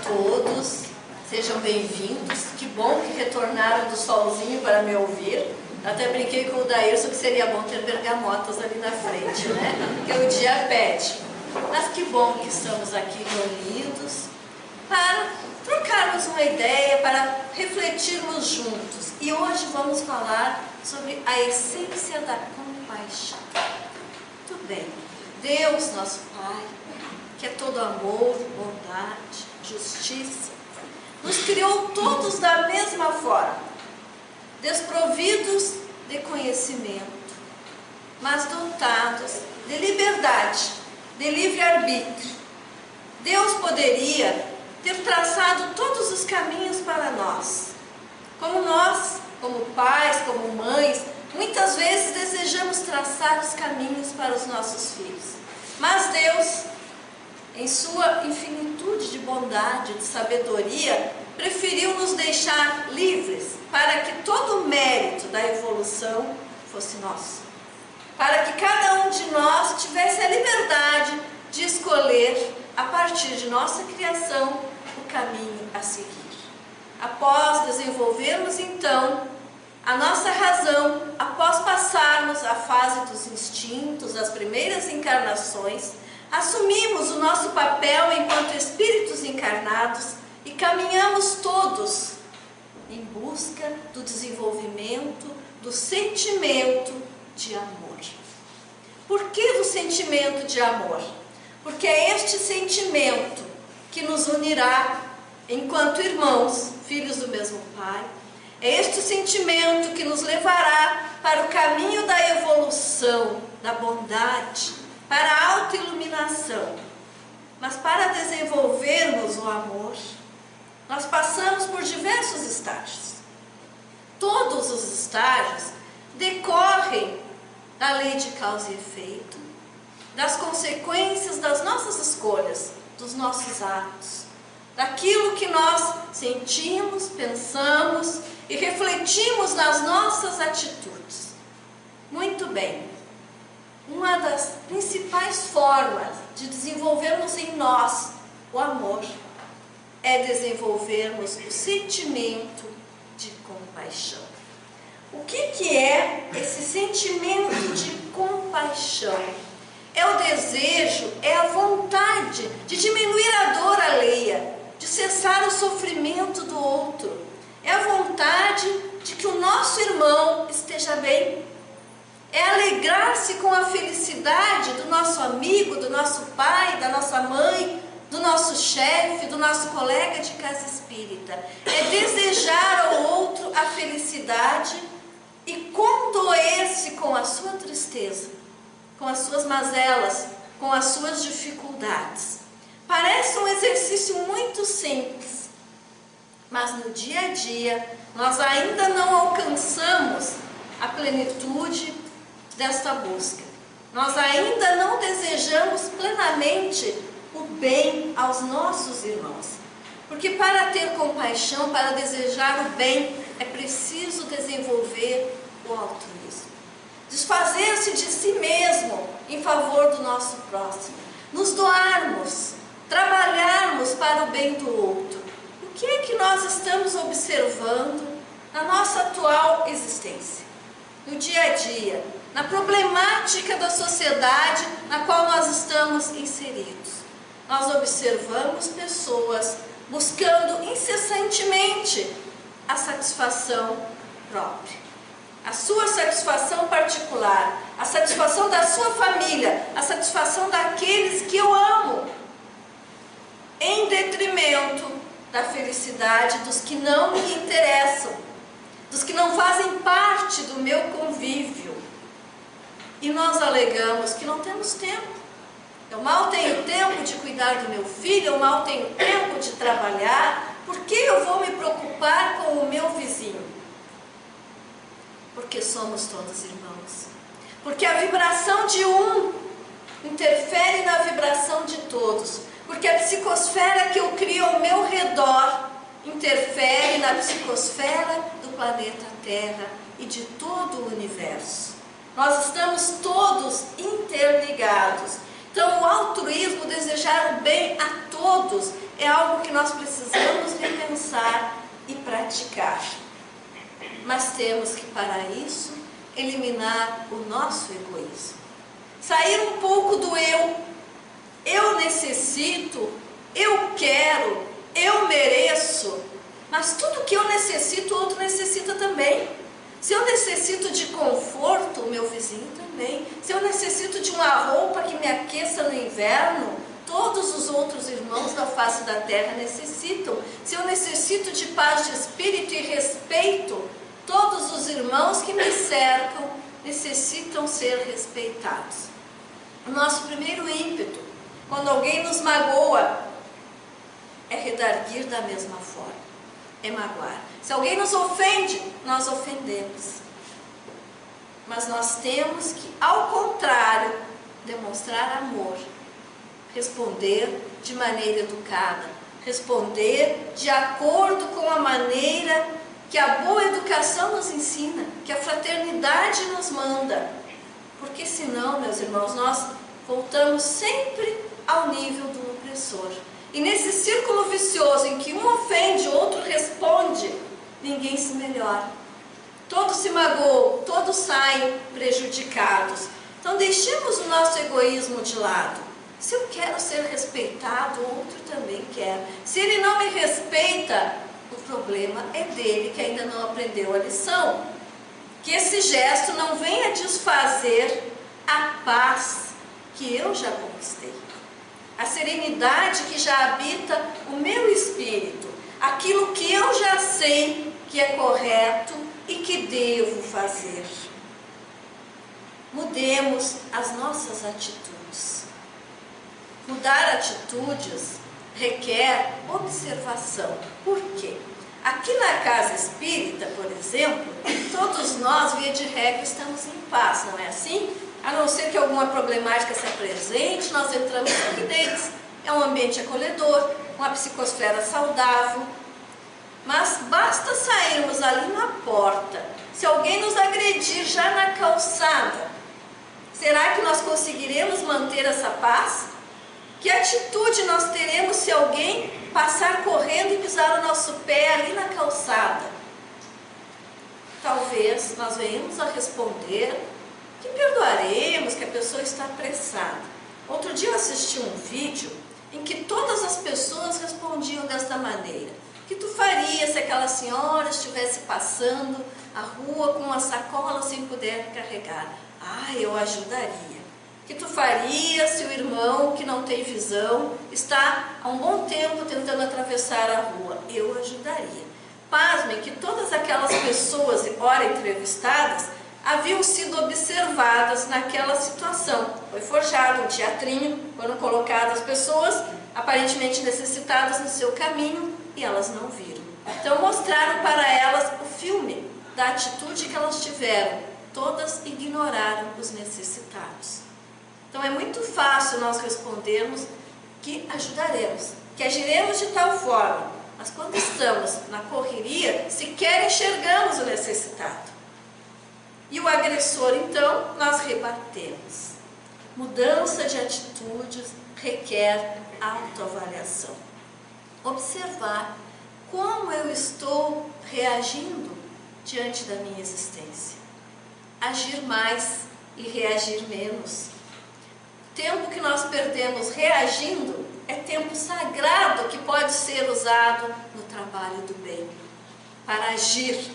todos, sejam bem-vindos. Que bom que retornaram do solzinho para me ouvir. Até brinquei com o Daírson que seria bom ter bergamotas ali na frente, né? Porque o dia pede. Mas que bom que estamos aqui reunidos para trocarmos uma ideia, para refletirmos juntos. E hoje vamos falar sobre a essência da compaixão. Tudo bem. Deus, nosso Pai, que é todo amor, bondade, justiça, nos criou todos da mesma forma, desprovidos de conhecimento, mas dotados de liberdade, de livre-arbítrio. Deus poderia ter traçado todos os caminhos para nós. Como pais, como mães, muitas vezes desejamos traçar os caminhos para os nossos filhos. Mas Deus, em sua infinitude de bondade, de sabedoria, preferiu nos deixar livres para que todo o mérito da evolução fosse nosso. Para que cada um de nós tivesse a liberdade de escolher, a partir de nossa criação, o caminho a seguir. Após desenvolvermos, então, a nossa razão, após passarmos a fase dos instintos, as primeiras encarnações, assumimos o nosso papel enquanto espíritos encarnados e caminhamos todos em busca do desenvolvimento do sentimento de amor. Por que do sentimento de amor? Porque é este sentimento que nos unirá enquanto irmãos, filhos do mesmo Pai. É este sentimento que nos levará para o caminho da evolução, da bondade, para a autoiluminação. Mas para desenvolvermos o amor, nós passamos por diversos estágios. Todos os estágios decorrem da lei de causa e efeito, das consequências das nossas escolhas, dos nossos atos, daquilo que nós sentimos, pensamos e refletimos nas nossas atitudes. Muito bem. Uma das principais formas de desenvolvermos em nós o amor é desenvolvermos o sentimento de compaixão. O que é esse sentimento de compaixão? É o desejo, é a vontade de diminuir a dor alheia, de cessar o sofrimento do outro. É a vontade de que o nosso irmão esteja bem. É alegrar-se com a felicidade do nosso amigo, do nosso pai, da nossa mãe, do nosso chefe, do nosso colega de casa espírita. É desejar ao outro a felicidade e condoer-se com a sua tristeza, com as suas mazelas, com as suas dificuldades. Parece um exercício muito simples, mas no dia a dia nós ainda não alcançamos a plenitude desta busca. Nós ainda não desejamos plenamente o bem aos nossos irmãos. Porque para ter compaixão, para desejar o bem, é preciso desenvolver o altruísmo. Desfazer-se de si mesmo em favor do nosso próximo. Nos doarmos, trabalharmos para o bem do outro. O que é que nós estamos observando na nossa atual existência? No dia a dia, na problemática da sociedade na qual nós estamos inseridos. Nós observamos pessoas buscando incessantemente a satisfação própria, a sua satisfação particular, a satisfação da sua família, a satisfação daqueles que eu amo, em detrimento da felicidade dos que não me interessam, dos que não fazem parte do meu convívio. E nós alegamos que não temos tempo. Eu mal tenho tempo de cuidar do meu filho, eu mal tenho tempo de trabalhar. Por que eu vou me preocupar com o meu vizinho? Porque somos todos irmãos. Porque a vibração de um interfere na vibração de todos. Porque a psicosfera que eu crio ao meu redor interfere na psicosfera do planeta Terra e de todo o universo. Nós estamos todos interligados. Então, o altruísmo, desejar o bem a todos é algo que nós precisamos repensar e praticar. Mas temos que, para isso, eliminar o nosso egoísmo. Sair um pouco do eu necessito, eu quero, eu mereço. Mas tudo que eu necessito, o outro necessita também. Se eu necessito de conforto, o meu vizinho também. Se eu necessito de uma roupa que me aqueça no inverno, todos os outros irmãos da face da terra necessitam. Se eu necessito de paz de espírito e respeito, todos os irmãos que me cercam necessitam ser respeitados. O nosso primeiro ímpeto, quando alguém nos magoa, é redarguir da mesma forma, é magoar. Se alguém nos ofende, nós ofendemos. Mas nós temos que, ao contrário, demonstrar amor, responder de maneira educada, responder de acordo com a maneira que a boa educação nos ensina, que a fraternidade nos manda. Porque senão, meus irmãos, nós voltamos sempre ao nível do opressor. E nesse círculo vicioso em que um ofende, o outro responde, ninguém se melhora. Todos se magoam, todos saem prejudicados. Então deixemos o nosso egoísmo de lado. Se eu quero ser respeitado, o outro também quer. Se ele não me respeita, o problema é dele, que ainda não aprendeu a lição. Que esse gesto não venha desfazer a paz que eu já conquistei. A serenidade que já habita o meu espírito. Aquilo que eu já sei que é correto e que devo fazer. Mudemos as nossas atitudes. Mudar atitudes requer observação. Por quê? Aqui na casa espírita, por exemplo, todos nós, via de regra, estamos em paz, não é assim? A não ser que alguma problemática se apresente, nós entramos aqui deles. É um ambiente acolhedor, uma psicosfera saudável. Mas basta sairmos ali na porta. Se alguém nos agredir já na calçada, será que nós conseguiremos manter essa paz? Que atitude nós teremos se alguém passar correndo e pisar o nosso pé ali na calçada? Talvez nós venhamos a responder que perdoaremos, que a pessoa está apressada. Outro dia eu assisti um vídeo em que todas as pessoas respondiam desta maneira. O que tu faria se aquela senhora estivesse passando a rua com uma sacola sem poder carregar? Ah, eu ajudaria. O que tu faria se o irmão que não tem visão está há um bom tempo tentando atravessar a rua? Eu ajudaria. Pasmem que todas aquelas pessoas, ora entrevistadas, haviam sido observadas naquela situação. Foi forjado um teatrinho, foram colocadas pessoas aparentemente necessitadas no seu caminho e elas não viram. Então mostraram para elas o filme da atitude que elas tiveram. Todas ignoraram os necessitados. Então é muito fácil nós respondermos que ajudaremos, que agiremos de tal forma, mas quando estamos na correria, sequer enxergamos o necessitado. E o agressor, então, nós rebatemos. Mudança de atitudes requer autoavaliação. Observar como eu estou reagindo diante da minha existência. Agir mais e reagir menos. Tempo que nós perdemos reagindo é tempo sagrado que pode ser usado no trabalho do bem, para agir,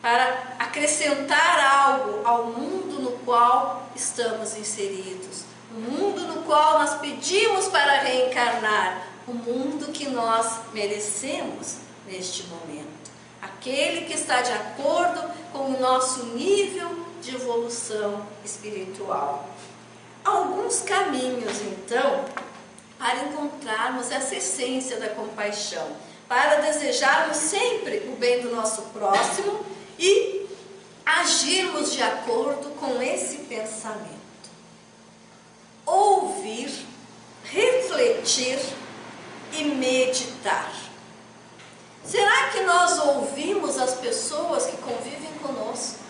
para acrescentar algo ao mundo no qual estamos inseridos, o mundo no qual nós pedimos para reencarnar, o mundo que nós merecemos neste momento, aquele que está de acordo com o nosso nível de evolução espiritual. Alguns caminhos, então, para encontrarmos essa essência da compaixão, para desejarmos sempre o bem do nosso próximo e agirmos de acordo com esse pensamento. Ouvir, refletir e meditar. Será que nós ouvimos as pessoas que convivem conosco?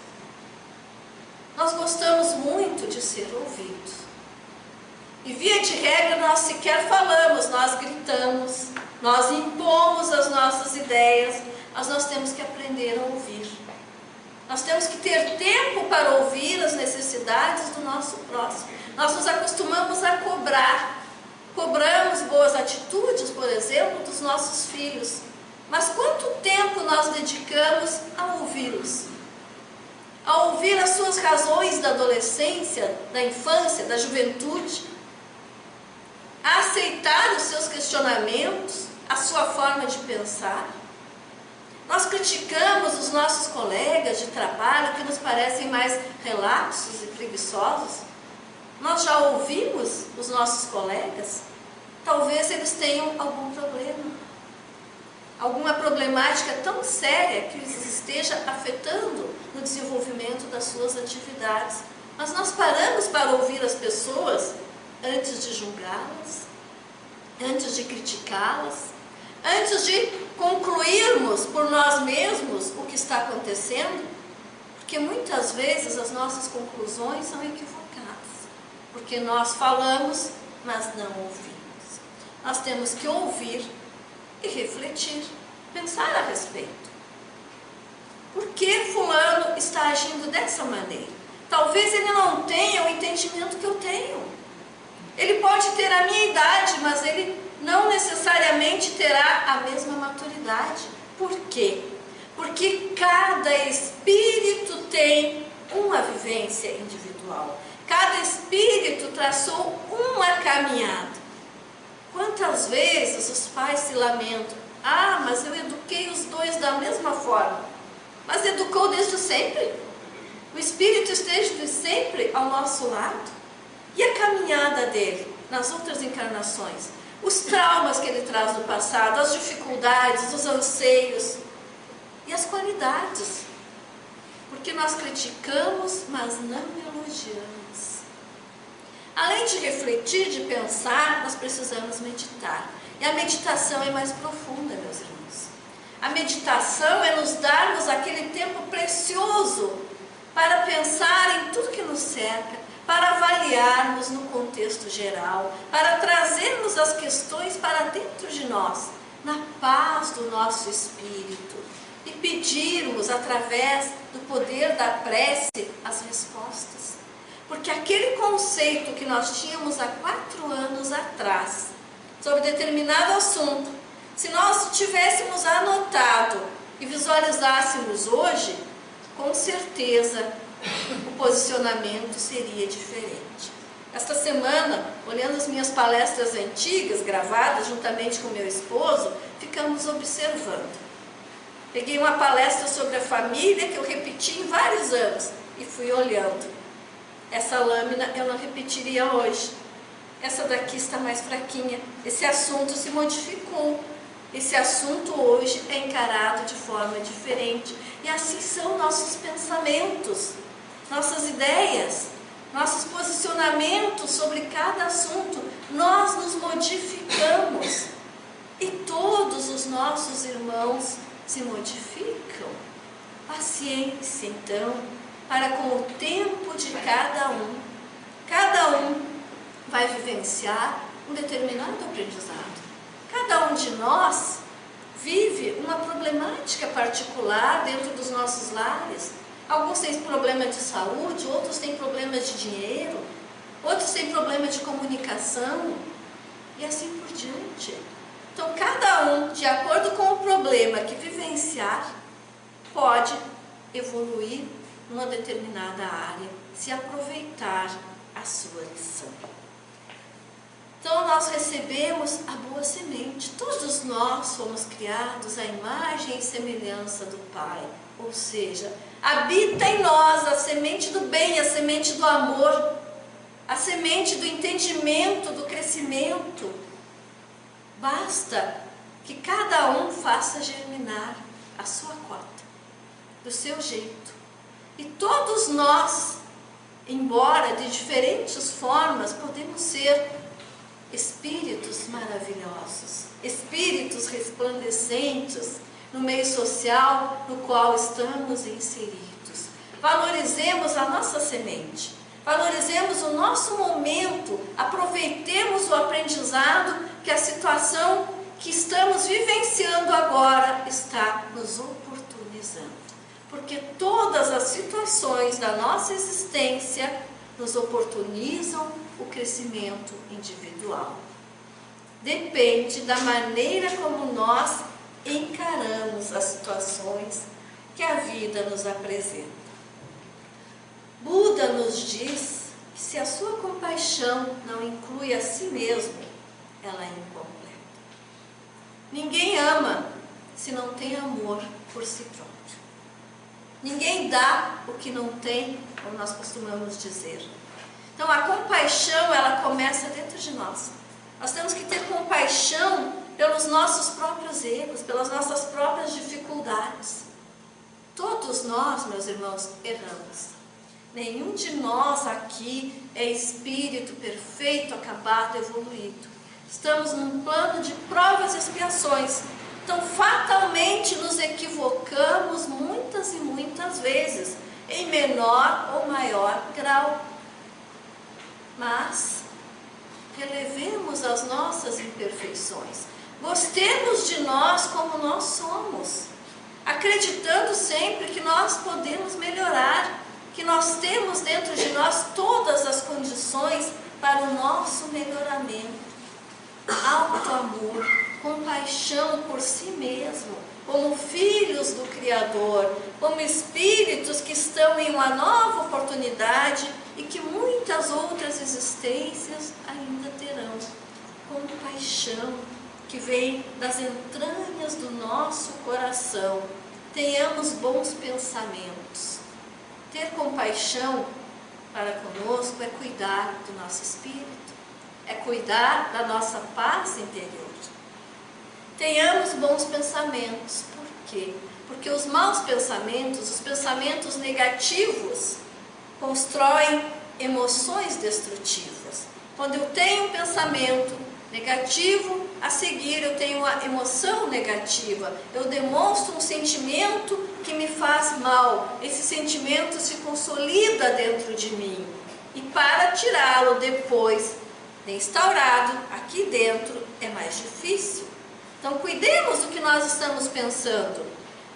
Nós gostamos muito de ser ouvidos. E via de regra nós sequer falamos, nós gritamos, nós impomos as nossas ideias, mas nós temos que aprender a ouvir. Nós temos que ter tempo para ouvir as necessidades do nosso próximo. Nós nos acostumamos a cobrar. Cobramos boas atitudes, por exemplo, dos nossos filhos. Mas quanto tempo nós dedicamos a ouvi-los? A ouvir as suas razões da adolescência, da infância, da juventude? A aceitar os seus questionamentos, a sua forma de pensar? Nós criticamos os nossos colegas de trabalho que nos parecem mais relapsos e preguiçosos? Nós já ouvimos os nossos colegas? Talvez eles tenham algum problema, alguma problemática tão séria que os esteja afetando no desenvolvimento das suas atividades. Mas nós paramos para ouvir as pessoas antes de julgá-las, antes de criticá-las, antes de concluirmos por nós mesmos o que está acontecendo, porque muitas vezes as nossas conclusões são equivocadas, porque nós falamos, mas não ouvimos. Nós temos que ouvir e refletir, pensar a respeito. Por que fulano está agindo dessa maneira? Talvez ele não tenha o entendimento que eu tenho. Ele pode ter a minha idade, mas ele não necessariamente terá a mesma maturidade. Por quê? Porque cada espírito tem uma vivência individual. Cada espírito traçou uma caminhada. Quantas vezes os pais se lamentam? Ah, mas eu eduquei os dois da mesma forma. Mas educou desde sempre? O Espírito esteve sempre ao nosso lado? E a caminhada dele nas outras encarnações? Os traumas que ele traz do passado, as dificuldades, os anseios e as qualidades. Porque nós criticamos, mas não elogiamos. Além de refletir, de pensar, nós precisamos meditar. E a meditação é mais profunda, meus irmãos. A meditação é nos darmos aquele tempo precioso para pensar em tudo que nos cerca, para avaliarmos no contexto geral, para trazermos as questões para dentro de nós, na paz do nosso espírito, e pedirmos, através do poder da prece, as respostas. Porque aquele conceito que nós tínhamos há 4 anos atrás, sobre determinado assunto, se nós tivéssemos anotado e visualizássemos hoje, com certeza o posicionamento seria diferente. Esta semana, olhando as minhas palestras antigas, gravadas juntamente com meu esposo, ficamos observando. Peguei uma palestra sobre a família que eu repeti em vários anos e fui olhando. Essa lâmina eu não repetiria hoje. Essa daqui está mais fraquinha. Esse assunto se modificou. Esse assunto hoje é encarado de forma diferente. E assim são nossos pensamentos, nossas ideias, nossos posicionamentos sobre cada assunto. Nós nos modificamos. E todos os nossos irmãos se modificam. Paciência, então, para com o tempo de cada um. Cada um vai vivenciar um determinado aprendizado. Cada um de nós vive uma problemática particular dentro dos nossos lares. Alguns têm problema de saúde, outros têm problema de dinheiro, outros têm problema de comunicação e assim por diante. Então, cada um, de acordo com o problema que vivenciar, pode evoluir numa determinada área, se aproveitar a sua lição. Então nós recebemos a boa semente. Todos nós fomos criados à imagem e semelhança do Pai. Ou seja, habita em nós a semente do bem, a semente do amor, a semente do entendimento, do crescimento. Basta que cada um faça germinar a sua cota, do seu jeito. E todos nós, embora de diferentes formas, podemos ser espíritos maravilhosos, espíritos resplandecentes no meio social no qual estamos inseridos. Valorizemos a nossa semente, Valorizemos o nosso momento, aproveitemos o aprendizado que a situação que estamos vivenciando agora está nos oportunizando. Porque todas as situações da nossa existência nos oportunizam o crescimento individual. Depende da maneira como nós encaramos as situações que a vida nos apresenta. Buda nos diz que se a sua compaixão não inclui a si mesmo, ela é incompleta. Ninguém ama se não tem amor por si próprio. Ninguém dá o que não tem, como nós costumamos dizer. Então a compaixão, ela começa dentro de nós. Nós temos que ter compaixão pelos nossos próprios erros, pelas nossas próprias dificuldades. Todos nós, meus irmãos, erramos. Nenhum de nós aqui é espírito perfeito, acabado, evoluído. Estamos num plano de provas e expiações. Então, fatalmente nos equivocamos muitas e muitas vezes, em menor ou maior grau. Mas relevemos as nossas imperfeições. Gostemos de nós como nós somos, acreditando sempre que nós podemos melhorar, que nós temos dentro de nós todas as condições para o nosso melhoramento. Alto amor, compaixão por si mesmo, como filhos do Criador, como espíritos que estão em uma nova oportunidade e que muitas outras existências ainda terão. Compaixão que vem das entranhas do nosso coração. Tenhamos bons pensamentos. Ter compaixão para conosco é cuidar do nosso espírito, é cuidar da nossa paz interior. Tenhamos bons pensamentos. Por quê? Porque os maus pensamentos, os pensamentos negativos, constroem emoções destrutivas. Quando eu tenho um pensamento negativo, a seguir eu tenho uma emoção negativa. Eu demonstro um sentimento que me faz mal. Esse sentimento se consolida dentro de mim. E para tirá-lo depois instaurado aqui dentro é mais difícil. Então cuidemos do que nós estamos pensando,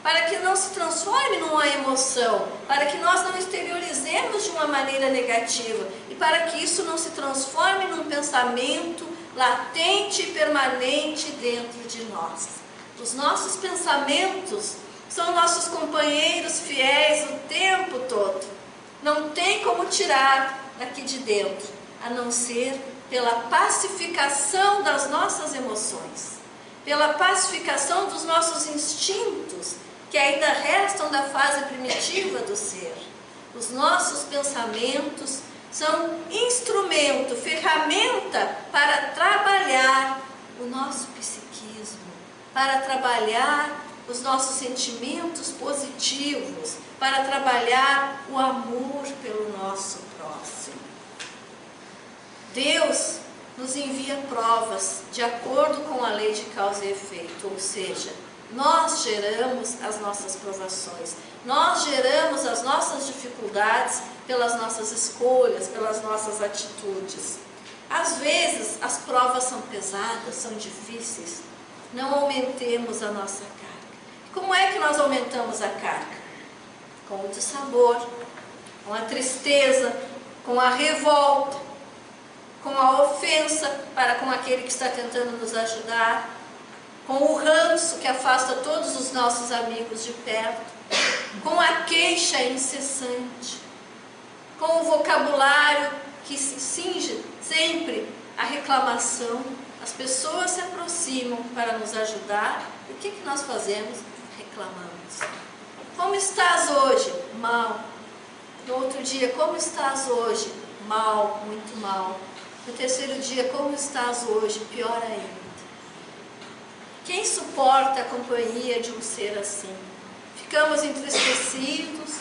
para que não se transforme numa emoção, para que nós não exteriorizemos de uma maneira negativa e para que isso não se transforme num pensamento latente e permanente dentro de nós. Os nossos pensamentos são nossos companheiros fiéis o tempo todo. Não tem como tirar daqui de dentro, a não ser pela pacificação das nossas emoções, pela pacificação dos nossos instintos, que ainda restam da fase primitiva do ser. Os nossos pensamentos são instrumento, ferramenta para trabalhar o nosso psiquismo, para trabalhar os nossos sentimentos positivos, para trabalhar o amor pelo nosso próximo. Deus nos envia provas de acordo com a lei de causa e efeito, ou seja, nós geramos as nossas provações, nós geramos as nossas dificuldades pelas nossas escolhas, pelas nossas atitudes. Às vezes as provas são pesadas, são difíceis, não aumentemos a nossa carga. Como é que nós aumentamos a carga? Com o dissabor, com a tristeza, com a revolta, com a ofensa para com aquele que está tentando nos ajudar, com o ranço que afasta todos os nossos amigos de perto, com a queixa incessante, com o vocabulário que se cinge sempre a reclamação. As pessoas se aproximam para nos ajudar e o que nós fazemos? Reclamamos. Como estás hoje? Mal. No outro dia, como estás hoje? Mal, muito mal. No terceiro dia, como estás hoje? Pior ainda. Quem suporta a companhia de um ser assim? Ficamos entristecidos,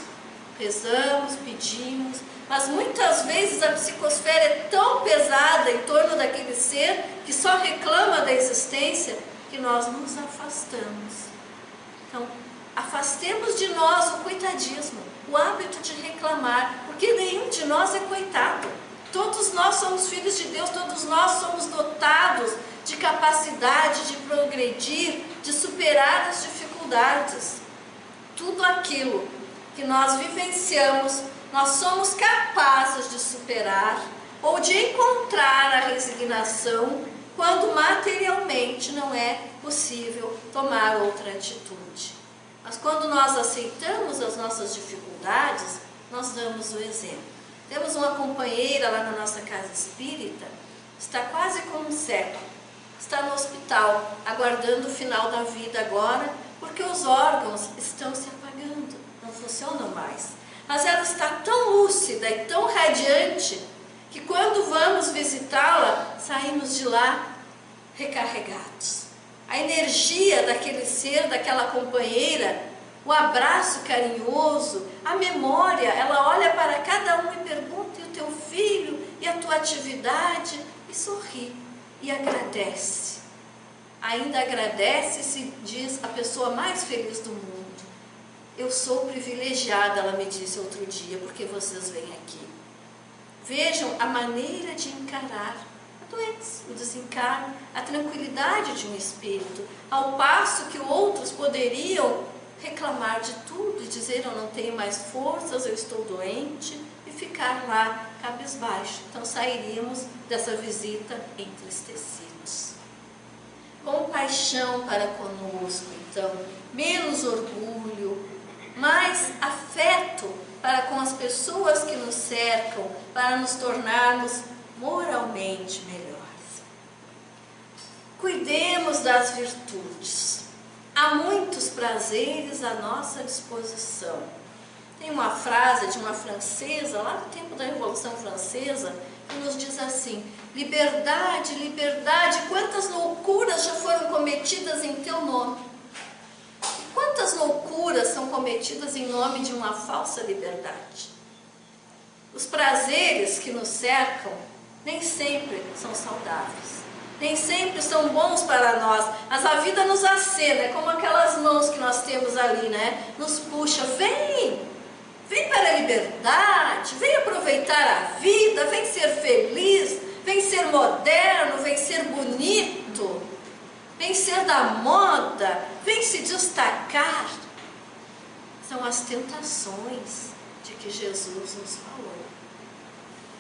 rezamos, pedimos, mas muitas vezes a psicosfera é tão pesada em torno daquele ser que só reclama da existência que nós nos afastamos. Então, afastemos de nós o coitadismo, o hábito de reclamar, porque nenhum de nós é coitado. Todos nós somos filhos de Deus, todos nós somos dotados de capacidade de progredir, de superar as dificuldades. Tudo aquilo que nós vivenciamos, nós somos capazes de superar ou de encontrar a resignação quando materialmente não é possível tomar outra atitude. Mas quando nós aceitamos as nossas dificuldades, nós damos o exemplo. Temos uma companheira lá na nossa casa espírita, está quase com um século, está no hospital, aguardando o final da vida agora, porque os órgãos estão se apagando, não funcionam mais. Mas ela está tão lúcida e tão radiante, que quando vamos visitá-la, saímos de lá recarregados. A energia daquele ser, daquela companheira, o abraço carinhoso, a memória, ela olha para cada um e pergunta: e o teu filho, e a tua atividade? E sorri, e agradece. Ainda agradece e se diz a pessoa mais feliz do mundo. Eu sou privilegiada, ela me disse outro dia, porque vocês vêm aqui. Vejam a maneira de encarar a doença, o desencarne, a tranquilidade de um espírito, ao passo que outros poderiam reclamar de tudo e dizer: eu não tenho mais forças, eu estou doente, e ficar lá cabisbaixo. Então sairíamos dessa visita entristecidos. Compaixão para conosco, então, menos orgulho, mais afeto para com as pessoas que nos cercam, para nos tornarmos moralmente melhores. Cuidemos das virtudes. Há muitos prazeres à nossa disposição. Tem uma frase de uma francesa, lá no tempo da Revolução Francesa, que nos diz assim: liberdade, liberdade, quantas loucuras já foram cometidas em teu nome. Quantas loucuras são cometidas em nome de uma falsa liberdade? Os prazeres que nos cercam nem sempre são saudáveis, nem sempre são bons para nós, mas a vida nos acena, é como aquelas mãos que nós temos ali, né? Nos puxa: vem para a liberdade, vem aproveitar a vida, vem ser feliz, vem ser moderno, vem ser bonito, vem ser da moda, vem se destacar. São as tentações de que Jesus nos falou.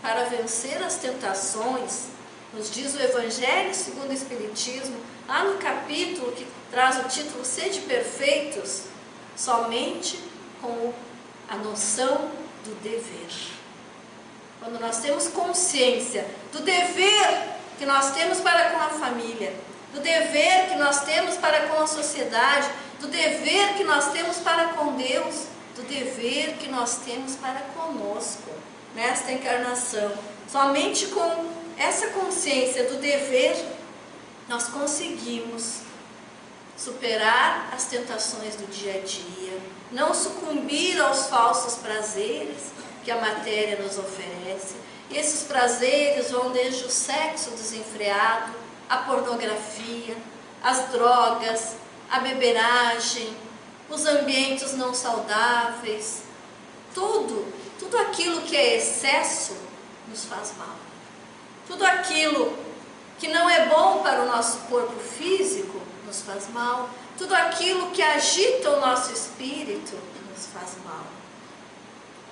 Para vencer as tentações, nos diz o Evangelho segundo o Espiritismo, lá no capítulo que traz o título Sede Perfeitos, somente com a noção do dever. Quando nós temos consciência do dever que nós temos para com a família, do dever que nós temos para com a sociedade, do dever que nós temos para com Deus, do dever que nós temos para conosco nesta encarnação. Somente com essa consciência do dever nós conseguimos superar as tentações do dia a dia, não sucumbir aos falsos prazeres que a matéria nos oferece. E esses prazeres vão desde o sexo desenfreado, a pornografia, as drogas, a beberagem, os ambientes não saudáveis, tudo aquilo que é excesso nos faz mal. Tudo aquilo que não é bom para o nosso corpo físico nos faz mal. Tudo aquilo que agita o nosso espírito nos faz mal.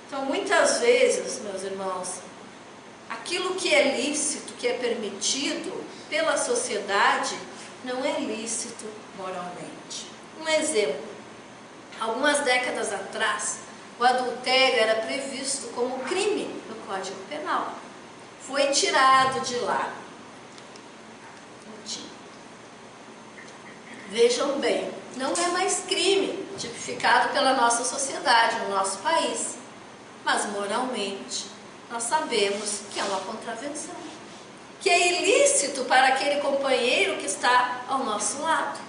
Então, muitas vezes, meus irmãos, aquilo que é lícito, que é permitido pela sociedade, não é lícito moralmente. Um exemplo: algumas décadas atrás, o adultério era previsto como crime no Código Penal. Foi tirado de lá. Vejam bem, não é mais crime tipificado pela nossa sociedade, no nosso país. Mas moralmente, nós sabemos que é uma contravenção, que é ilícito para aquele companheiro que está ao nosso lado.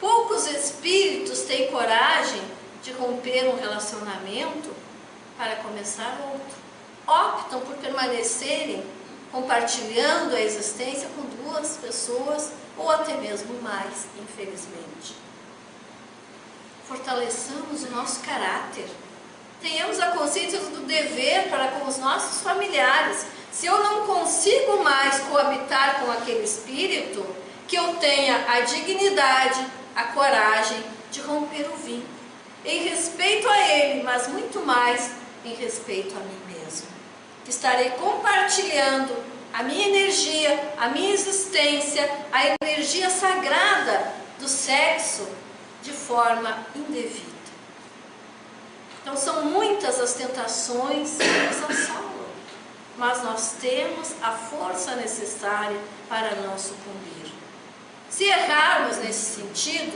Poucos espíritos têm coragem de romper um relacionamento para começar outro. Optam por permanecerem compartilhando a existência com duas pessoas ou até mesmo mais, infelizmente. fortaleçamos o nosso caráter. Tenhamos a consciência do dever para com os nossos familiares. Se eu não consigo mais coabitar com aquele espírito, que eu tenha a dignidade, a coragem de romper o vínculo, em respeito a ele, mas muito mais em respeito a mim mesmo. Estarei compartilhando a minha energia, a minha existência, a energia sagrada do sexo de forma indevida. Então são muitas as tentações que nos assolam, mas nós temos a força necessária para não sucumbir. Se errarmos nesse sentido,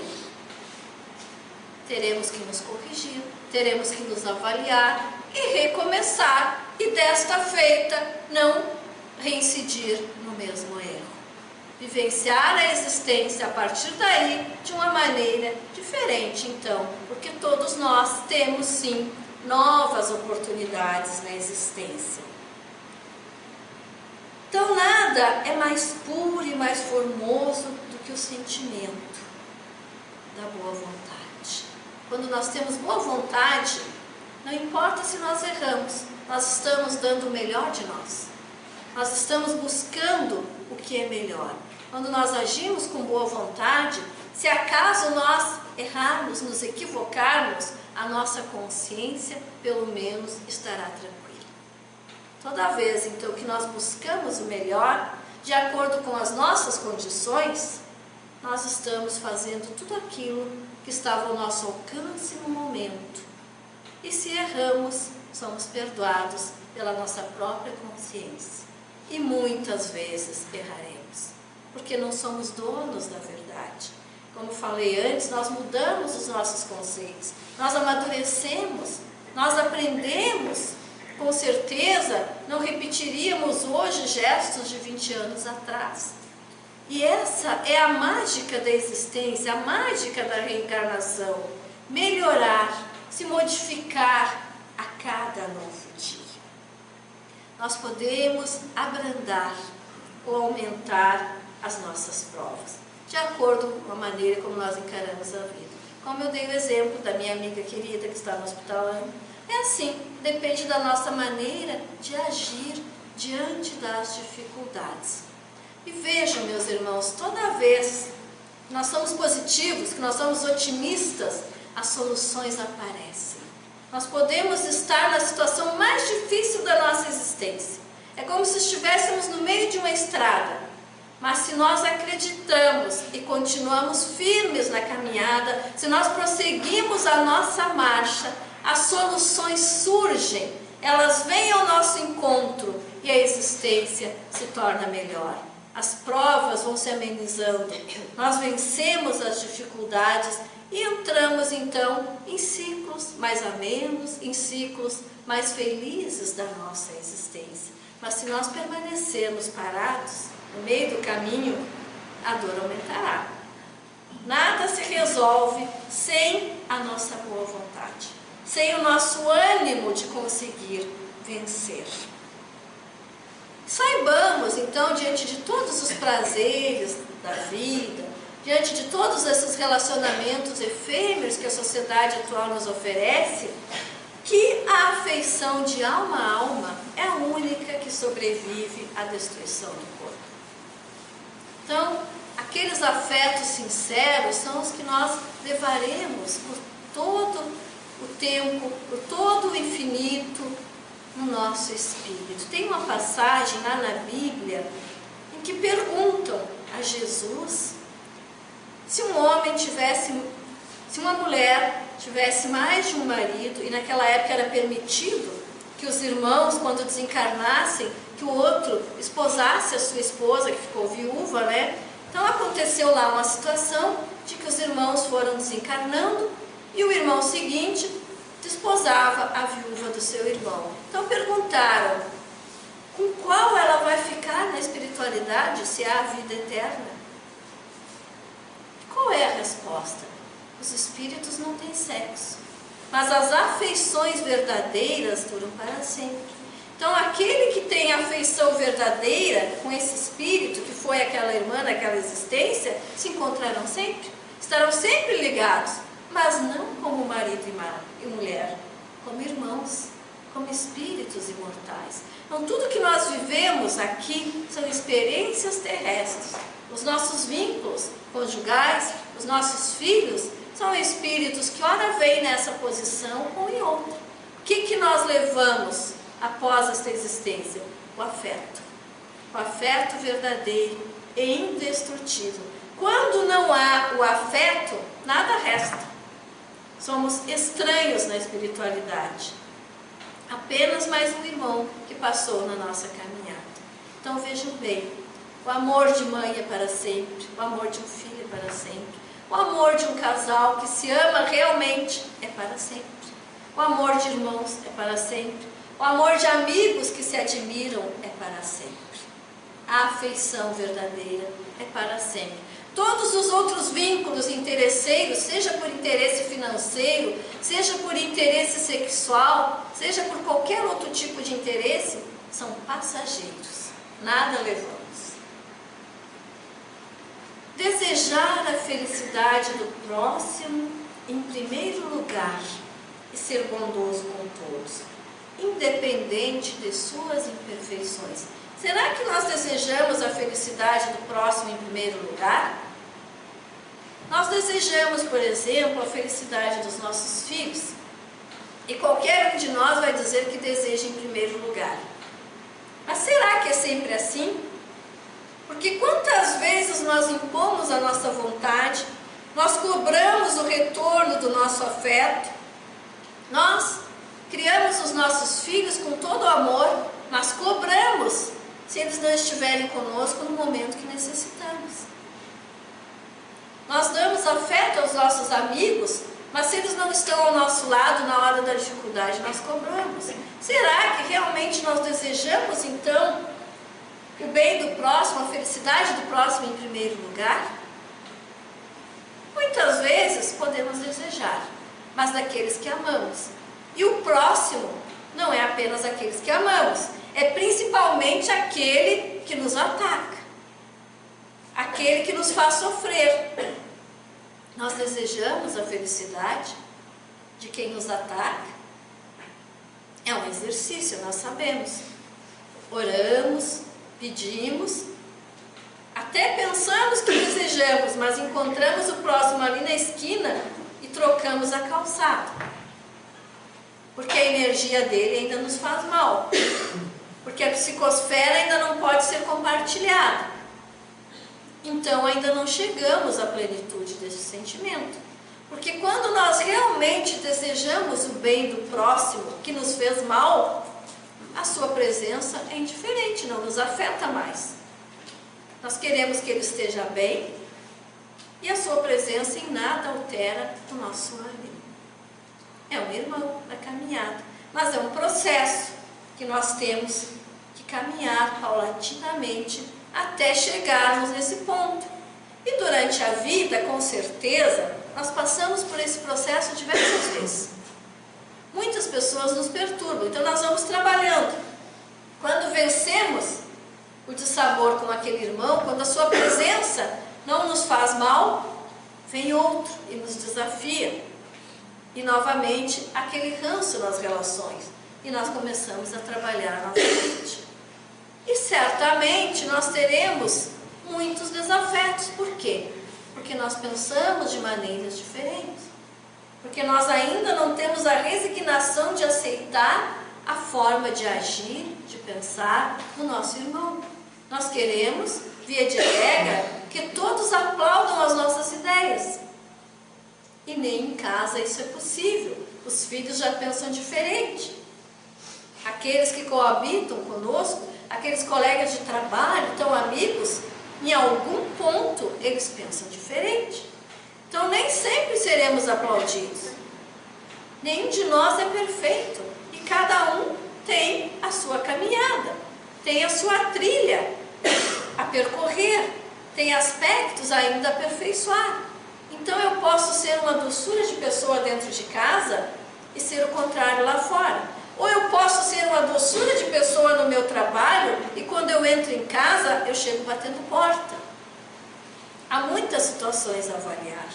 teremos que nos corrigir, teremos que nos avaliar e recomeçar, e desta feita não reincidir no mesmo erro. Vivenciar a existência a partir daí de uma maneira diferente, então, porque todos nós temos sim novas oportunidades na existência. Então nada é mais puro e mais formoso do que o sentimento da boa vontade. Quando nós temos boa vontade, não importa se nós erramos, nós estamos dando o melhor de nós. Nós estamos buscando o que é melhor. Quando nós agimos com boa vontade, se acaso nós errarmos, nos equivocarmos, a nossa consciência, pelo menos, estará tranquila. Toda vez, então, que nós buscamos o melhor, de acordo com as nossas condições, nós estamos fazendo tudo aquilo que estava ao nosso alcance no momento. E se erramos, somos perdoados pela nossa própria consciência. E muitas vezes erraremos, porque não somos donos da verdade. Como falei antes, nós mudamos os nossos conceitos, nós amadurecemos, nós aprendemos. Com certeza, não repetiríamos hoje gestos de 20 anos atrás. E essa é a mágica da existência, a mágica da reencarnação. Melhorar, se modificar a cada novo dia. Nós podemos abrandar ou aumentar as nossas provas, de acordo com a maneira como nós encaramos a vida. Como eu dei o exemplo da minha amiga querida que está no hospital, é assim, depende da nossa maneira de agir diante das dificuldades. E vejam, meus irmãos, toda vez que nós somos positivos, que nós somos otimistas, as soluções aparecem. Nós podemos estar na situação mais difícil da nossa existência. É como se estivéssemos no meio de uma estrada. Mas se nós acreditamos e continuamos firmes na caminhada, se nós prosseguimos a nossa marcha, as soluções surgem, elas vêm ao nosso encontro e a existência se torna melhor. As provas vão se amenizando, nós vencemos as dificuldades e entramos então em ciclos mais amenos, em ciclos mais felizes da nossa existência. Mas se nós permanecermos parados no meio do caminho, a dor aumentará. Nada se resolve sem a nossa boa vontade, sem o nosso ânimo de conseguir vencer. Saibamos, então, diante de todos os prazeres da vida, diante de todos esses relacionamentos efêmeros que a sociedade atual nos oferece, que a afeição de alma a alma é a única que sobrevive à destruição do corpo. Então, aqueles afetos sinceros são os que nós levaremos por todo o tempo, por todo o infinito no nosso espírito. Tem uma passagem lá na Bíblia em que perguntam a Jesus se uma mulher tivesse mais de um marido, e naquela época era permitido que os irmãos, quando desencarnassem, que o outro esposasse a sua esposa, que ficou viúva, né? Então aconteceu lá uma situação de que os irmãos foram desencarnando e o irmão seguinte desposava a viúva do seu irmão. Então perguntaram, com qual ela vai ficar na espiritualidade, se há a vida eterna? Qual é a resposta? Os espíritos não têm sexo, mas as afeições verdadeiras duram para sempre. Então aquele que tem afeição verdadeira com esse espírito, que foi aquela irmã naquela existência, se encontrarão sempre, estarão sempre ligados. mas não como marido e mulher, como irmãos, como espíritos imortais. Então, tudo que nós vivemos aqui são experiências terrestres. Os nossos vínculos conjugais, os nossos filhos, são espíritos que ora vêm nessa posição ou em outra. O que nós levamos após esta existência? O afeto. O afeto verdadeiro e indestrutível. Quando não há o afeto, nada resta. Somos estranhos na espiritualidade. Apenas mais um irmão que passou na nossa caminhada. Então vejam bem, o amor de mãe é para sempre, o amor de um filho é para sempre, o amor de um casal que se ama realmente é para sempre, o amor de irmãos é para sempre, o amor de amigos que se admiram é para sempre, a afeição verdadeira é para sempre. Todos os outros vínculos interesseiros, seja por interesse financeiro, seja por interesse sexual, seja por qualquer outro tipo de interesse, são passageiros, nada levamos. Desejar a felicidade do próximo em primeiro lugar e ser bondoso com todos, independente de suas imperfeições. Será que nós desejamos a felicidade do próximo em primeiro lugar? Nós desejamos, por exemplo, a felicidade dos nossos filhos. E qualquer um de nós vai dizer que deseja em primeiro lugar. Mas será que é sempre assim? Porque quantas vezes nós impomos a nossa vontade, nós cobramos o retorno do nosso afeto, nós criamos os nossos filhos com todo o amor, mas cobramos se eles não estiverem conosco no momento que necessitamos. Nós damos afeto aos nossos amigos, mas se eles não estão ao nosso lado na hora da dificuldade, nós cobramos. Será que realmente nós desejamos, então, o bem do próximo, a felicidade do próximo em primeiro lugar? Muitas vezes podemos desejar, mas daqueles que amamos. E o próximo não é apenas aqueles que amamos, é principalmente aquele que nos ataca, aquele que nos faz sofrer. Nós desejamos a felicidade de quem nos ataca? É um exercício, nós sabemos. Oramos, pedimos, até pensamos que desejamos, mas encontramos o próximo ali na esquina e trocamos a calçada. Porque a energia dele ainda nos faz mal. Porque a psicosfera ainda não pode ser compartilhada. Então ainda não chegamos à plenitude desse sentimento. Porque quando nós realmente desejamos o bem do próximo que nos fez mal, a sua presença é indiferente, não nos afeta mais. Nós queremos que ele esteja bem e a sua presença em nada altera o nosso ânimo. É um irmão da caminhada, mas é um processo que nós temos que caminhar paulatinamente até chegarmos nesse ponto. E durante a vida, com certeza, nós passamos por esse processo diversas vezes. Muitas pessoas nos perturbam, então nós vamos trabalhando. Quando vencemos o dissabor com aquele irmão, quando a sua presença não nos faz mal, vem outro e nos desafia. E novamente aquele ranço nas relações. E nós começamos a trabalhar novamente. E certamente nós teremos muitos desafetos. Por quê? Porque nós pensamos de maneiras diferentes. Porque nós ainda não temos a resignação de aceitar a forma de agir, de pensar do nosso irmão. Nós queremos, via de regra, que todos aplaudam as nossas ideias. E nem em casa isso é possível. Os filhos já pensam diferente. Aqueles que coabitam conosco, aqueles colegas de trabalho, então amigos, em algum ponto eles pensam diferente. Então nem sempre seremos aplaudidos. Nenhum de nós é perfeito. E cada um tem a sua caminhada, tem a sua trilha a percorrer, tem aspectos ainda a aperfeiçoar. Então eu posso ser uma doçura de pessoa dentro de casa e ser o contrário lá fora. Ou eu posso ser uma doçura de pessoa no meu trabalho e quando eu entro em casa eu chego batendo porta. Há muitas situações a avaliar.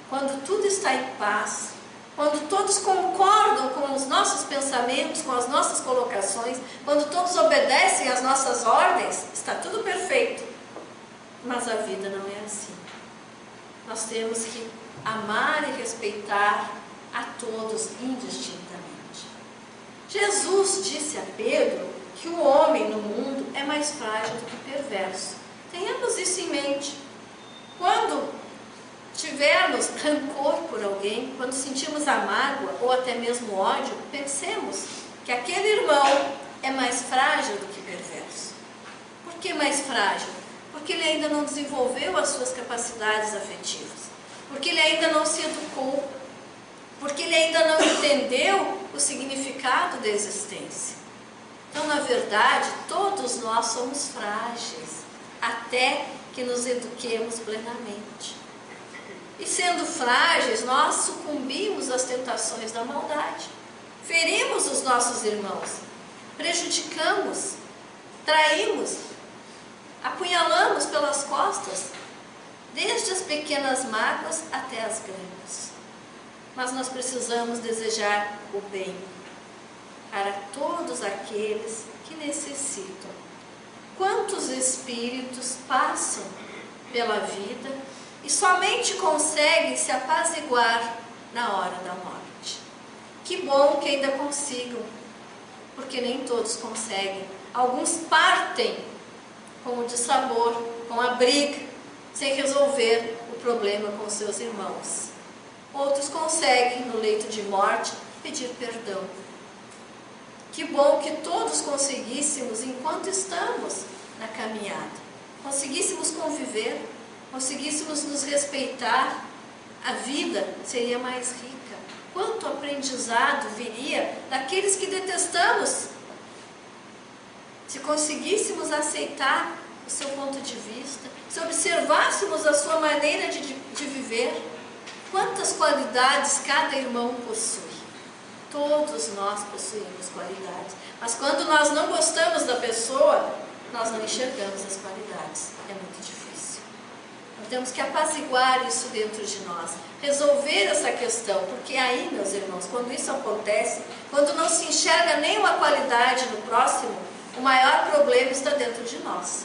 quando tudo está em paz, quando todos concordam com os nossos pensamentos, com as nossas colocações, quando todos obedecem às nossas ordens, está tudo perfeito. Mas a vida não é assim. Nós temos que amar e respeitar a todos indistintamente. Jesus disse a Pedro que o homem no mundo é mais frágil do que perverso. Tenhamos isso em mente. Quando tivermos rancor por alguém, quando sentimos a mágoa ou até mesmo ódio, pensemos que aquele irmão é mais frágil do que perverso. Por que mais frágil? Porque ele ainda não desenvolveu as suas capacidades afetivas, porque ele ainda não se educou, porque ele ainda não entendeu o significado da existência. Então, na verdade, todos nós somos frágeis, até que nos eduquemos plenamente. E sendo frágeis, nós sucumbimos às tentações da maldade, ferimos os nossos irmãos, prejudicamos, traímos, apunhalamos pelas costas, desde as pequenas mágoas até as grandes. Mas nós precisamos desejar o bem para todos aqueles que necessitam. Quantos espíritos passam pela vida e somente conseguem se apaziguar na hora da morte? Que bom que ainda consigam, porque nem todos conseguem. Alguns partem com o dissabor, com a briga, sem resolver o problema com seus irmãos. Outros conseguem, no leito de morte, pedir perdão. Que bom que todos conseguíssemos, enquanto estamos na caminhada, conseguíssemos conviver, conseguíssemos nos respeitar, a vida seria mais rica. Quanto aprendizado viria daqueles que detestamos, se conseguíssemos aceitar o seu ponto de vista, se observássemos a sua maneira de viver. Quantas qualidades cada irmão possui. Todos nós possuímos qualidades, mas quando nós não gostamos da pessoa, nós não enxergamos as qualidades. É muito difícil. Nós temos que apaziguar isso dentro de nós, resolver essa questão, porque aí, meus irmãos, quando isso acontece, quando não se enxerga nenhuma qualidade no próximo, o maior problema está dentro de nós.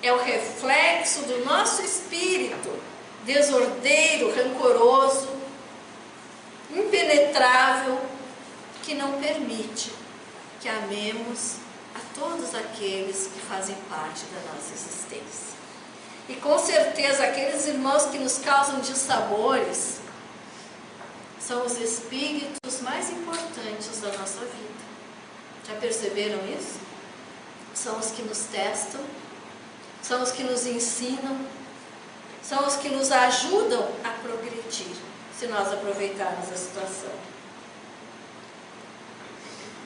É o reflexo do nosso espírito desordeiro, rancoroso, impenetrável, que não permite que amemos a todos aqueles que fazem parte da nossa existência. E com certeza aqueles irmãos que nos causam dissabores são os espíritos mais importantes da nossa vida. Já perceberam isso? São os que nos testam, são os que nos ensinam, são os que nos ajudam a progredir, se nós aproveitarmos a situação.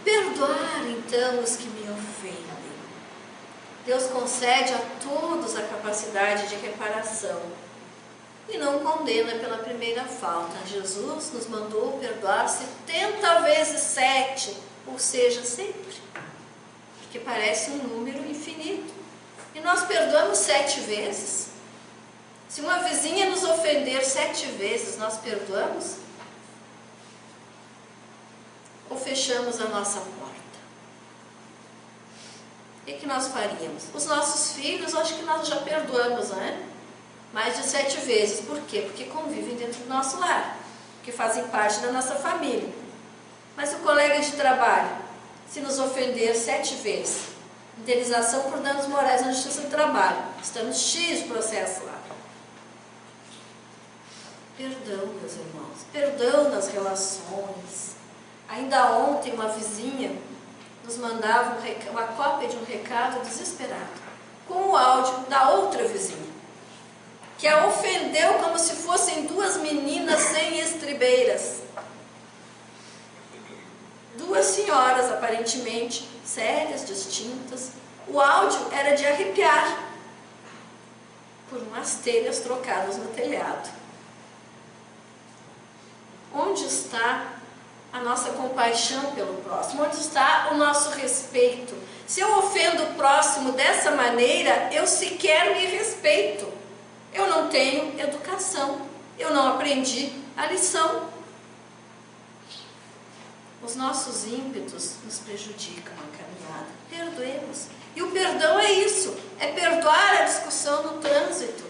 Perdoar, então, os que me ofendem. Deus concede a todos a capacidade de reparação e não condena pela primeira falta. Jesus nos mandou perdoar 70 vezes 7, ou seja, sempre, porque parece um número infinito. E nós perdoamos 7 vezes. Se uma vizinha nos ofender 7 vezes, nós perdoamos? Ou fechamos a nossa porta? O que nós faríamos? Os nossos filhos, acho que nós já perdoamos, né? Mais de 7 vezes. Por quê? Porque convivem dentro do nosso lar, que fazem parte da nossa família. Mas o colega de trabalho, se nos ofender 7 vezes, indenização por danos morais na justiça do trabalho, estamos cheios de processo lá. Perdão, meus irmãos, perdão nas relações. Ainda ontem uma vizinha nos mandava uma cópia de um recado desesperado, com o áudio da outra vizinha, que a ofendeu como se fossem 2 meninas sem estribeiras. 2 senhoras, aparentemente sérias, distintas. O áudio era de arrepiar, por umas telhas trocadas no telhado. Onde está a nossa compaixão pelo próximo? Onde está o nosso respeito? Se eu ofendo o próximo dessa maneira, eu sequer me respeito. Eu não tenho educação. eu não aprendi a lição. Os nossos ímpetos nos prejudicam a caminhada. Perdoemos. E o perdão é isso, é perdoar a discussão no trânsito,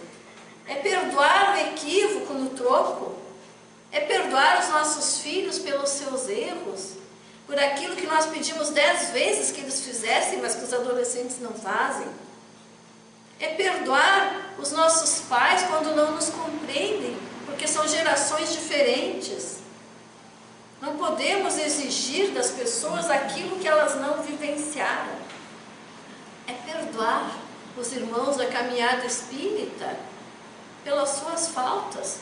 é perdoar o equívoco no troco, é perdoar os nossos filhos pelos seus erros, por aquilo que nós pedimos 10 vezes que eles fizessem, mas que os adolescentes não fazem. É perdoar os nossos pais quando não nos compreendem, porque são gerações diferentes. Não podemos exigir das pessoas aquilo que elas não vivenciaram. É perdoar os irmãos da caminhada espírita pelas suas faltas.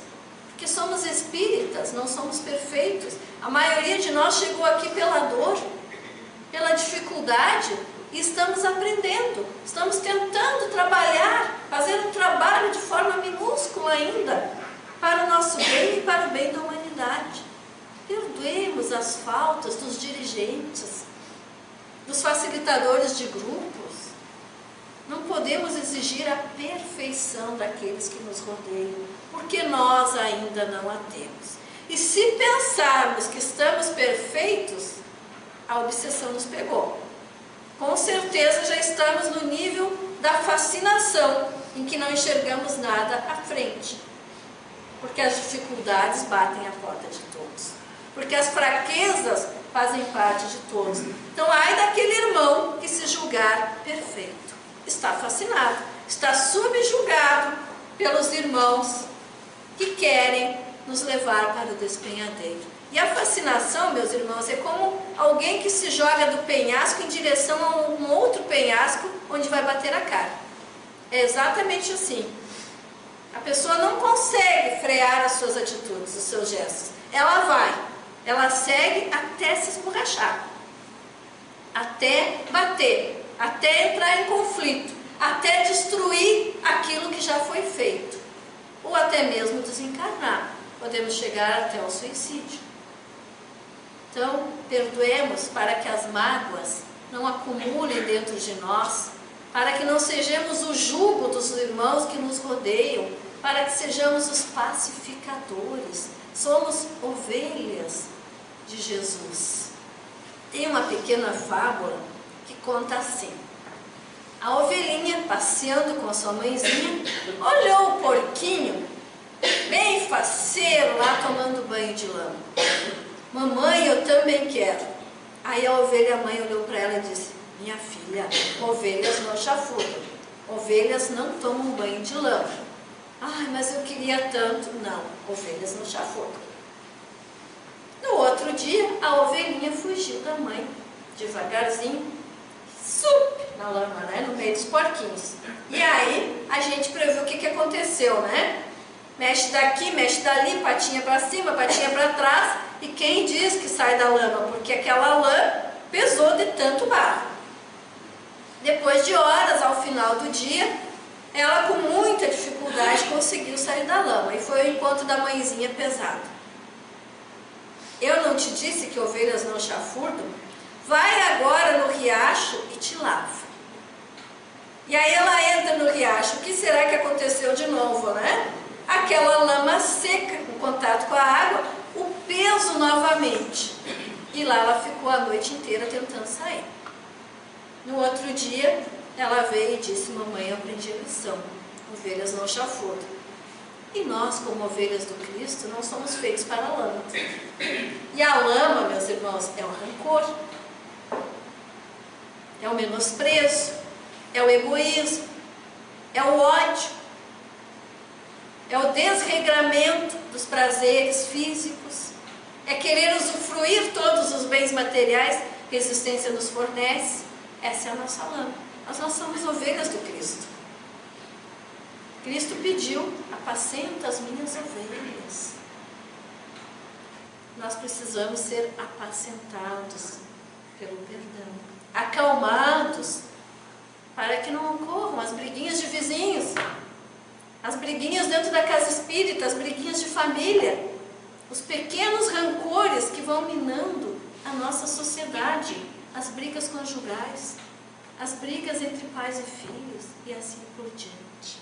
Porque somos espíritas, não somos perfeitos. A maioria de nós chegou aqui pela dor, pela dificuldade, e estamos aprendendo. Estamos tentando trabalhar, fazer um trabalho de forma minúscula ainda, para o nosso bem e para o bem da humanidade. Perdoemos as faltas dos dirigentes, dos facilitadores de grupos. Não podemos exigir a perfeição daqueles que nos rodeiam, porque nós ainda não a temos. E se pensarmos que estamos perfeitos, a obsessão nos pegou. Com certeza já estamos no nível da fascinação, em que não enxergamos nada à frente. Porque as dificuldades batem à porta de todos. Porque as fraquezas fazem parte de todos. Então, ai daquele irmão que se julgar perfeito. Está fascinado, está subjugado pelos irmãos que querem nos levar para o despenhadeiro. E a fascinação, meus irmãos, é como alguém que se joga do penhasco em direção a um outro penhasco onde vai bater a cara. É exatamente assim. A pessoa não consegue frear as suas atitudes, os seus gestos. Ela vai, ela segue até se esborrachar, até bater, até entrar em conflito, até destruir aquilo que já foi feito, ou até mesmo desencarnar. Podemos chegar até o suicídio. Então, perdoemos para que as mágoas não acumulem dentro de nós, para que não sejamos o jugo dos irmãos que nos rodeiam, para que sejamos os pacificadores. Somos ovelhas de Jesus. Tem uma pequena fábula que conta assim. A ovelhinha, passeando com a sua mãezinha, olhou o porquinho, bem faceiro, lá tomando banho de lama. Mamãe, eu também quero. Aí a ovelha, a mãe olhou para ela e disse, minha filha, ovelhas não chafurdam, ovelhas não tomam banho de lama. Ai, mas eu queria tanto. Não, ovelhas não chafurdam. No outro dia, a ovelhinha fugiu da mãe, devagarzinho, na lama, né, no meio dos porquinhos. E aí, a gente previu o que aconteceu, né? Mexe daqui, mexe dali, patinha para cima, patinha para trás. E quem diz que sai da lama? Porque aquela lã pesou de tanto barro. Depois de horas, ao final do dia, ela com muita dificuldade conseguiu sair da lama. E foi o encontro da mãezinha pesado. Eu não te disse que ovelhas não chafurdam? Vai agora no riacho e te lava. E aí ela entra no riacho. O que será que aconteceu de novo, né? Aquela lama seca, com contato com a água, o peso novamente. E lá ela ficou a noite inteira tentando sair. No outro dia, ela veio e disse, mamãe, eu aprendi a lição. Ovelhas não chafurdam. E nós, como ovelhas do Cristo, não somos feitos para a lama. E a lama, meus irmãos, é o rancor, é o menosprezo, é o egoísmo, é o ódio, é o desregramento dos prazeres físicos, é querer usufruir todos os bens materiais que a existência nos fornece. Essa é a nossa lama. Nós não somos ovelhas do Cristo. Cristo pediu, apacenta as minhas ovelhas. Nós precisamos ser apacentados pelo perdão, acalmados, para que não ocorram as briguinhas de vizinhos, as briguinhas dentro da casa espírita, as briguinhas de família, os pequenos rancores que vão minando a nossa sociedade, as brigas conjugais, as brigas entre pais e filhos e assim por diante.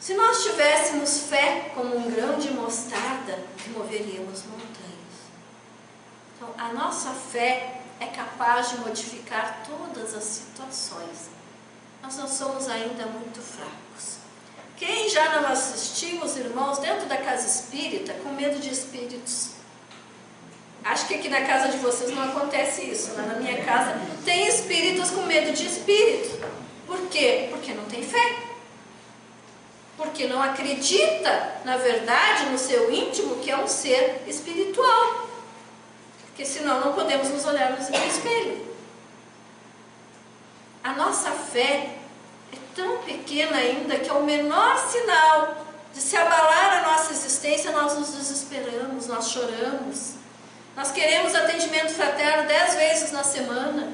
Se nós tivéssemos fé como um grão de mostarda, moveríamos montanhas. Então, a nossa fé é capaz de modificar todas as situações. Nós não somos ainda muito fracos. Quem já não assistiu os irmãos dentro da casa espírita com medo de espíritos? Acho que aqui na casa de vocês não acontece isso. Lá na minha casa tem espíritos com medo de espírito. Por quê? Porque não tem fé. Porque não acredita, na verdade, no seu íntimo, que é um ser espiritual. Porque senão não podemos nos olhar no espelho. A nossa fé é tão pequena ainda que ao menor sinal de se abalar a nossa existência, nós nos desesperamos, nós choramos. Nós queremos atendimento fraterno 10 vezes na semana.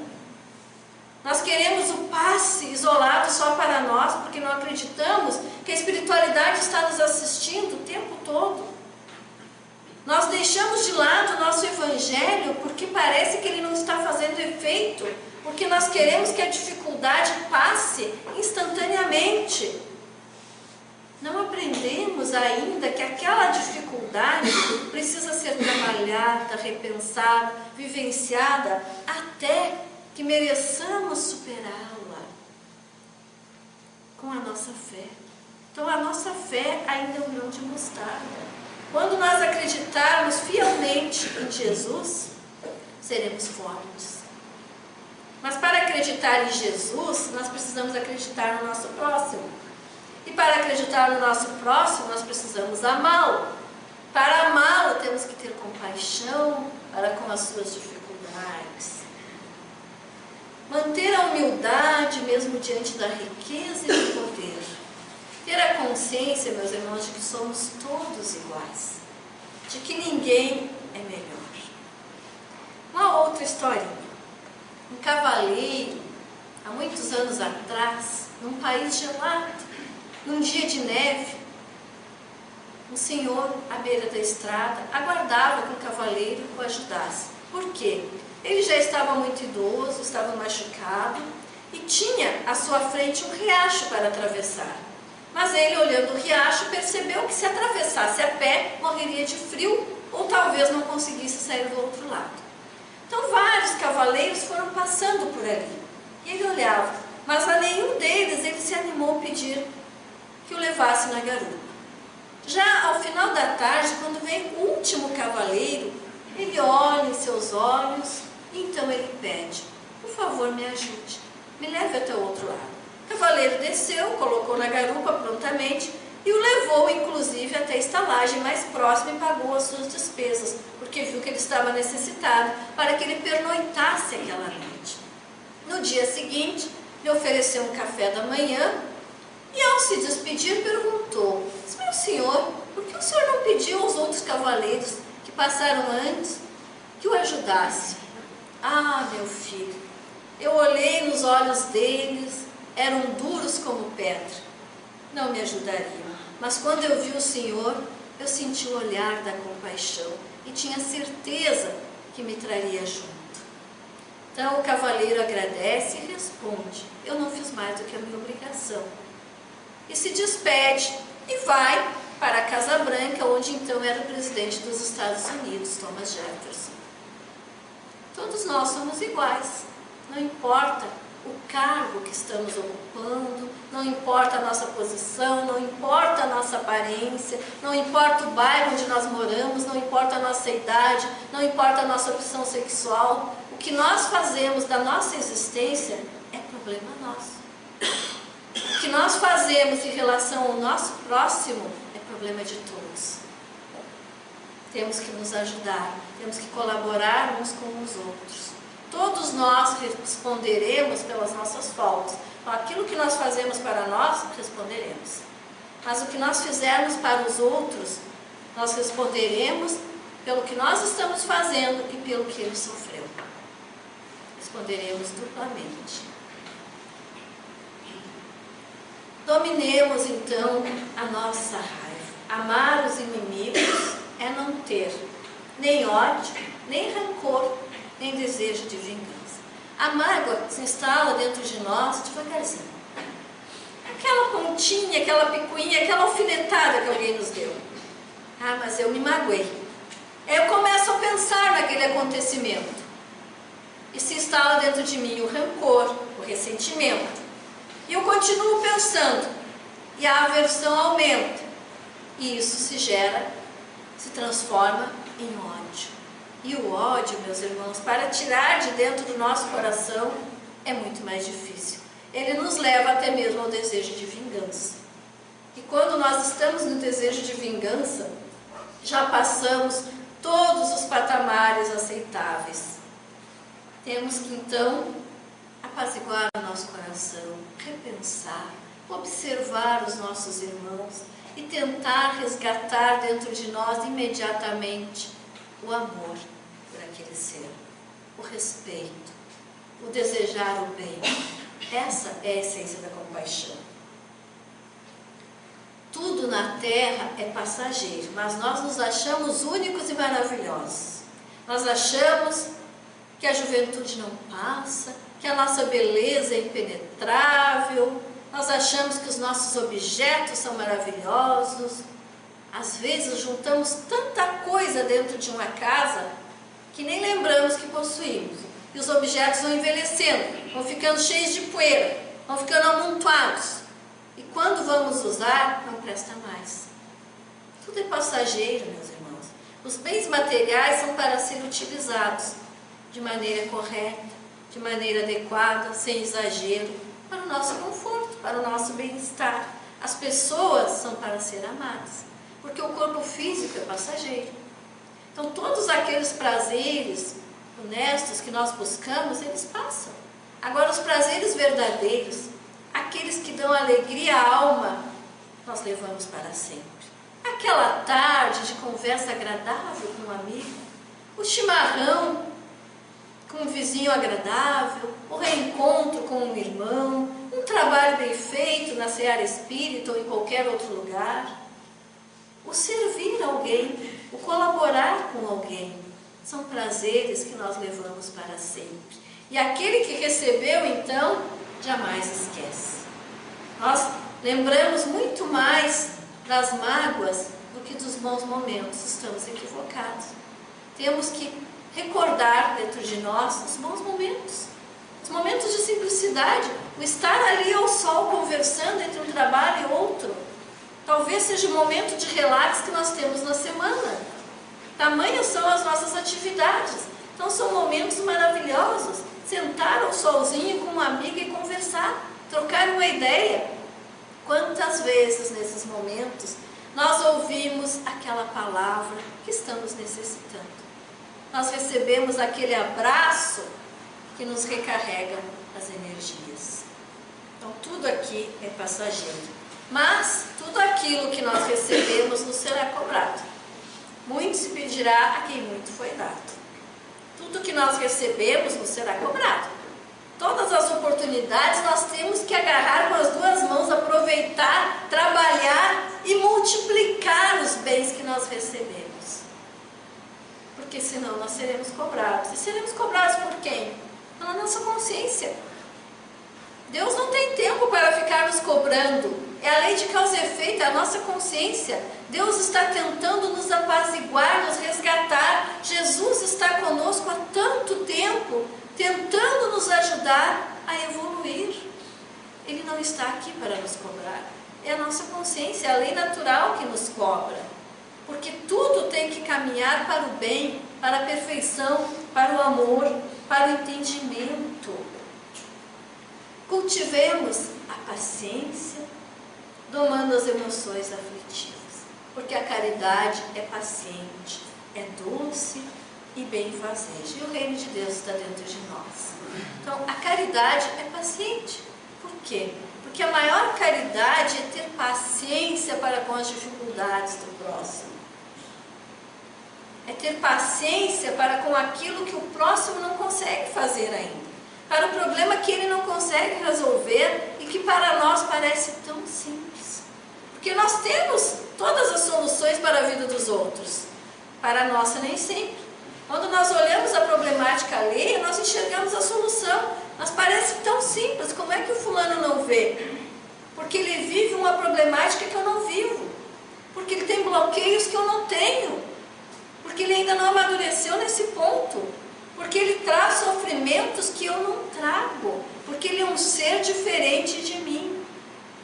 Nós queremos o passe isolado só para nós, porque não acreditamos que a espiritualidade está nos assistindo o tempo todo. Nós deixamos de lado o nosso evangelho porque parece que ele não está fazendo efeito, porque nós queremos que a dificuldade passe instantaneamente. Não aprendemos ainda que aquela dificuldade precisa ser trabalhada, repensada, vivenciada, até que mereçamos superá-la com a nossa fé. Então a nossa fé ainda é um grão de mostarda. Quando nós acreditarmos fielmente em Jesus, seremos fortes. Mas para acreditar em Jesus, nós precisamos acreditar no nosso próximo. E para acreditar no nosso próximo, nós precisamos amá-lo. Para amá-lo, temos que ter compaixão para com as suas dificuldades. Manter a humildade mesmo diante da riqueza e do poder. Ter a consciência, meus irmãos, de que somos todos iguais. De que ninguém é melhor. Uma outra historinha. Um cavaleiro, há muitos anos atrás, num país gelado, num dia de neve, um senhor à beira da estrada aguardava que o cavaleiro o ajudasse. Por quê? Ele já estava muito idoso, estava machucado e tinha à sua frente um riacho para atravessar. Mas ele, olhando o riacho, percebeu que se atravessasse a pé, morreria de frio ou talvez não conseguisse sair do outro lado. Então vários cavaleiros foram passando por ali e ele olhava, mas a nenhum deles ele se animou a pedir que o levasse na garupa. Já ao final da tarde, quando vem o último cavaleiro, ele olha em seus olhos e então ele pede: por favor, me ajude, me leve até o outro lado. O cavaleiro desceu, colocou na garupa prontamente e o levou inclusive até a estalagem mais próxima e pagou as suas despesas, porque viu que ele estava necessitado para que ele pernoitasse aquela noite. No dia seguinte, lhe ofereceu um café da manhã e ao se despedir perguntou: meu senhor, por que o senhor não pediu aos outros cavaleiros que passaram antes que o ajudasse? Ah, meu filho, eu olhei nos olhos deles, eram duros como pedra, não me ajudariam. Mas quando eu vi o senhor, eu senti o olhar da compaixão e tinha certeza que me traria junto. Então o cavaleiro agradece e responde: eu não fiz mais do que a minha obrigação. E se despede e vai para a Casa Branca, onde então era o presidente dos Estados Unidos, Thomas Jefferson. Todos nós somos iguais, não importa o cargo que estamos ocupando, não importa a nossa posição, não importa a nossa aparência, não importa o bairro onde nós moramos, não importa a nossa idade, não importa a nossa opção sexual. O que nós fazemos da nossa existência é problema nosso. O que nós fazemos em relação ao nosso próximo é problema de todos. Temos que nos ajudar, temos que colaborar uns com os outros. Todos nós responderemos pelas nossas faltas. Então, aquilo que nós fazemos para nós, responderemos. Mas o que nós fizermos para os outros, nós responderemos pelo que nós estamos fazendo e pelo que ele sofreu. Responderemos duplamente. Dominemos então a nossa raiva. Amar os inimigos é não ter nem ódio, nem rancor, nem desejo de vingança. A mágoa se instala dentro de nós devagarzinho. aquela pontinha, aquela picuinha, aquela alfinetada que alguém nos deu. Ah, mas eu me magoei. Eu começo a pensar naquele acontecimento. E se instala dentro de mim o rancor, o ressentimento. E eu continuo pensando. E a aversão aumenta. E isso se transforma em ódio. E o ódio, meus irmãos, para tirar de dentro do nosso coração é muito mais difícil. Ele nos leva até mesmo ao desejo de vingança. E quando nós estamos no desejo de vingança, já passamos todos os patamares aceitáveis. Temos que então apaziguar o nosso coração, repensar, observar os nossos irmãos e tentar resgatar dentro de nós imediatamente o amor por aquele ser, o respeito, o desejar o bem. Essa é a essência da compaixão. Tudo na terra é passageiro, mas nós nos achamos únicos e maravilhosos. Nós achamos que a juventude não passa, que a nossa beleza é impenetrável, nós achamos que os nossos objetos são maravilhosos. Às vezes juntamos tanta coisa dentro de uma casa que nem lembramos que possuímos. E os objetos vão envelhecendo, vão ficando cheios de poeira, vão ficando amontoados. E quando vamos usar, não presta mais. Tudo é passageiro, meus irmãos. Os bens materiais são para ser utilizados de maneira correta, de maneira adequada, sem exagero, para o nosso conforto, para o nosso bem-estar. As pessoas são para ser amadas, porque o corpo físico é passageiro. Então, todos aqueles prazeres honestos que nós buscamos, eles passam. Agora, os prazeres verdadeiros, aqueles que dão alegria à alma, nós levamos para sempre. Aquela tarde de conversa agradável com um amigo, o chimarrão com um vizinho agradável, o reencontro com um irmão, um trabalho bem feito na seara espírita ou em qualquer outro lugar, o servir alguém, o colaborar com alguém, são prazeres que nós levamos para sempre. E aquele que recebeu, então, jamais esquece. Nós lembramos muito mais das mágoas do que dos bons momentos. Estamos equivocados. Temos que recordar dentro de nós os bons momentos. Os momentos de simplicidade. O estar ali ao sol conversando entre um trabalho e outro. Talvez seja o momento de relax que nós temos na semana. Tamanhas são as nossas atividades. Então são momentos maravilhosos. Sentar ao solzinho com uma amiga e conversar, trocar uma ideia. Quantas vezes nesses momentos nós ouvimos aquela palavra que estamos necessitando. Nós recebemos aquele abraço que nos recarrega as energias. Então tudo aqui é passageiro. Mas tudo aquilo que nós recebemos nos será cobrado. Muito se pedirá a quem muito foi dado. Tudo que nós recebemos nos será cobrado. Todas as oportunidades nós temos que agarrar com as duas mãos, aproveitar, trabalhar e multiplicar os bens que nós recebemos. Porque senão nós seremos cobrados. E seremos cobrados por quem? Pela nossa consciência. Deus não tem tempo para ficar nos cobrando. É a lei de causa e efeito, é a nossa consciência. Deus está tentando nos apaziguar, nos resgatar. Jesus está conosco há tanto tempo, tentando nos ajudar a evoluir. Ele não está aqui para nos cobrar. É a nossa consciência, é a lei natural que nos cobra. Porque tudo tem que caminhar para o bem, para a perfeição, para o amor, para o entendimento. Cultivemos a paciência, domando as emoções aflitivas. Porque a caridade é paciente, é doce e benfazeja. E o reino de Deus está dentro de nós. Então, a caridade é paciente. Por quê? Porque a maior caridade é ter paciência para com as dificuldades do próximo. É ter paciência para com aquilo que o próximo não consegue fazer ainda. Para o problema que ele não consegue resolver e que para nós parece tão simples. Porque nós temos todas as soluções para a vida dos outros. Para a nossa, nem sempre. Quando nós olhamos a problemática alheia, nós enxergamos a solução. Mas parece tão simples, como é que o fulano não vê? porque ele vive uma problemática que eu não vivo, porque ele tem bloqueios que eu não tenho, porque ele ainda não amadureceu nesse ponto, porque ele traz sofrimentos que eu não trago, porque ele é um ser diferente de mim.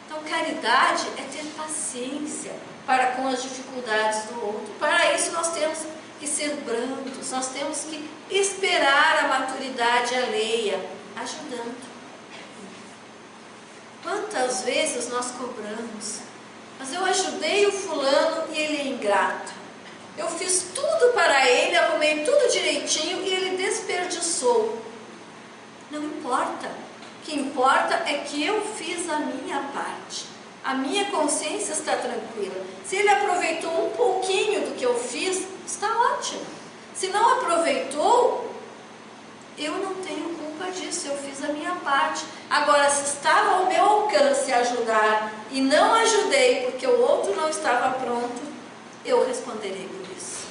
Então, caridade é ter paciência para com as dificuldades do outro. Para isso nós temos que ser brandos, nós temos que esperar a maturidade alheia, ajudando. Quantas vezes nós cobramos, mas eu ajudei o fulano e ele é ingrato. Eu fiz tudo para ele, arrumei tudo direitinho e ele desperdiçou. Não importa. O que importa é que eu fiz a minha parte. A minha consciência está tranquila. Se ele aproveitou um pouquinho do que eu fiz, está ótimo. Se não aproveitou, eu não tenho culpa disso, eu fiz a minha parte. Agora, se estava ao meu alcance ajudar e não ajudei porque o outro não estava pronto, eu responderei por isso.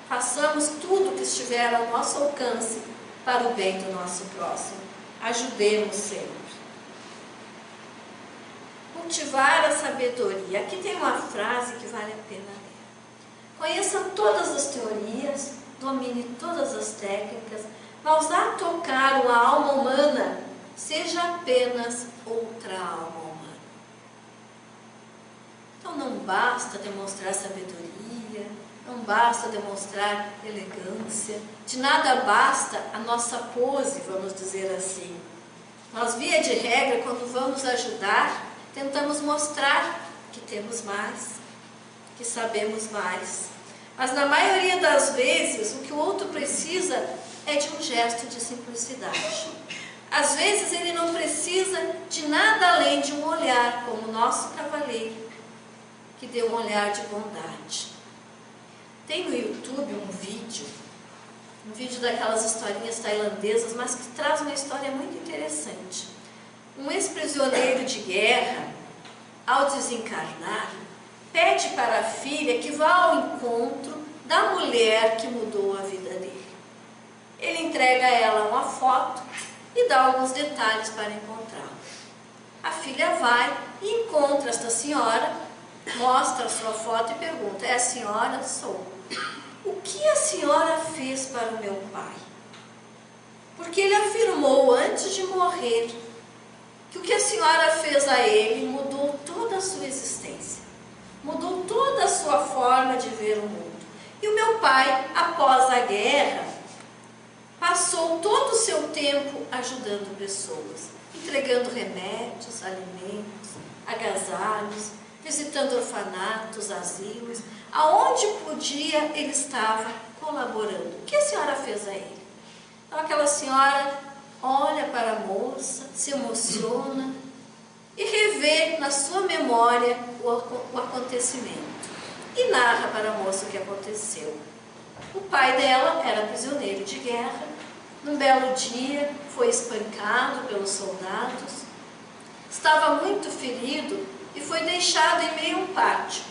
Façamos tudo que estiver ao nosso alcance para o bem do nosso próximo. Ajudemos sempre. Cultivar a sabedoria. Aqui tem uma frase que vale a pena ler. Conheça todas as teorias, domine todas as técnicas, mas a tocar uma alma humana, seja apenas outra alma humana. Então não basta demonstrar sabedoria, não basta demonstrar elegância, de nada basta a nossa pose, vamos dizer assim. Nós, via de regra, quando vamos ajudar, tentamos mostrar que temos mais, que sabemos mais. Mas na maioria das vezes, o que o outro precisa é de um gesto de simplicidade. Às vezes ele não precisa de nada além de um olhar, como o nosso cavaleiro, que deu um olhar de bondade. Tem no YouTube um vídeo daquelas historinhas tailandesas, mas que traz uma história muito interessante. Um ex-prisioneiro de guerra, ao desencarnar, pede para a filha que vá ao encontro da mulher que mudou a vida dele. Ele entrega a ela uma foto e dá alguns detalhes para encontrá-la. A filha vai e encontra esta senhora, mostra a sua foto e pergunta: é a senhora? Sou. O que a senhora fez para o meu pai? Porque ele afirmou antes de morrer que o que a senhora fez a ele mudou toda a sua existência, mudou toda a sua forma de ver o mundo. E o meu pai, após a guerra, passou todo o seu tempo ajudando pessoas, entregando remédios, alimentos, agasalhos, visitando orfanatos, asilos, aonde podia ele estava colaborando. O que a senhora fez a ele? Então aquela senhora olha para a moça, se emociona e revê na sua memória o acontecimento e narra para a moça o que aconteceu. O pai dela era prisioneiro de guerra. Num belo dia foi espancado pelos soldados, estava muito ferido e foi deixado em meio a um pátio,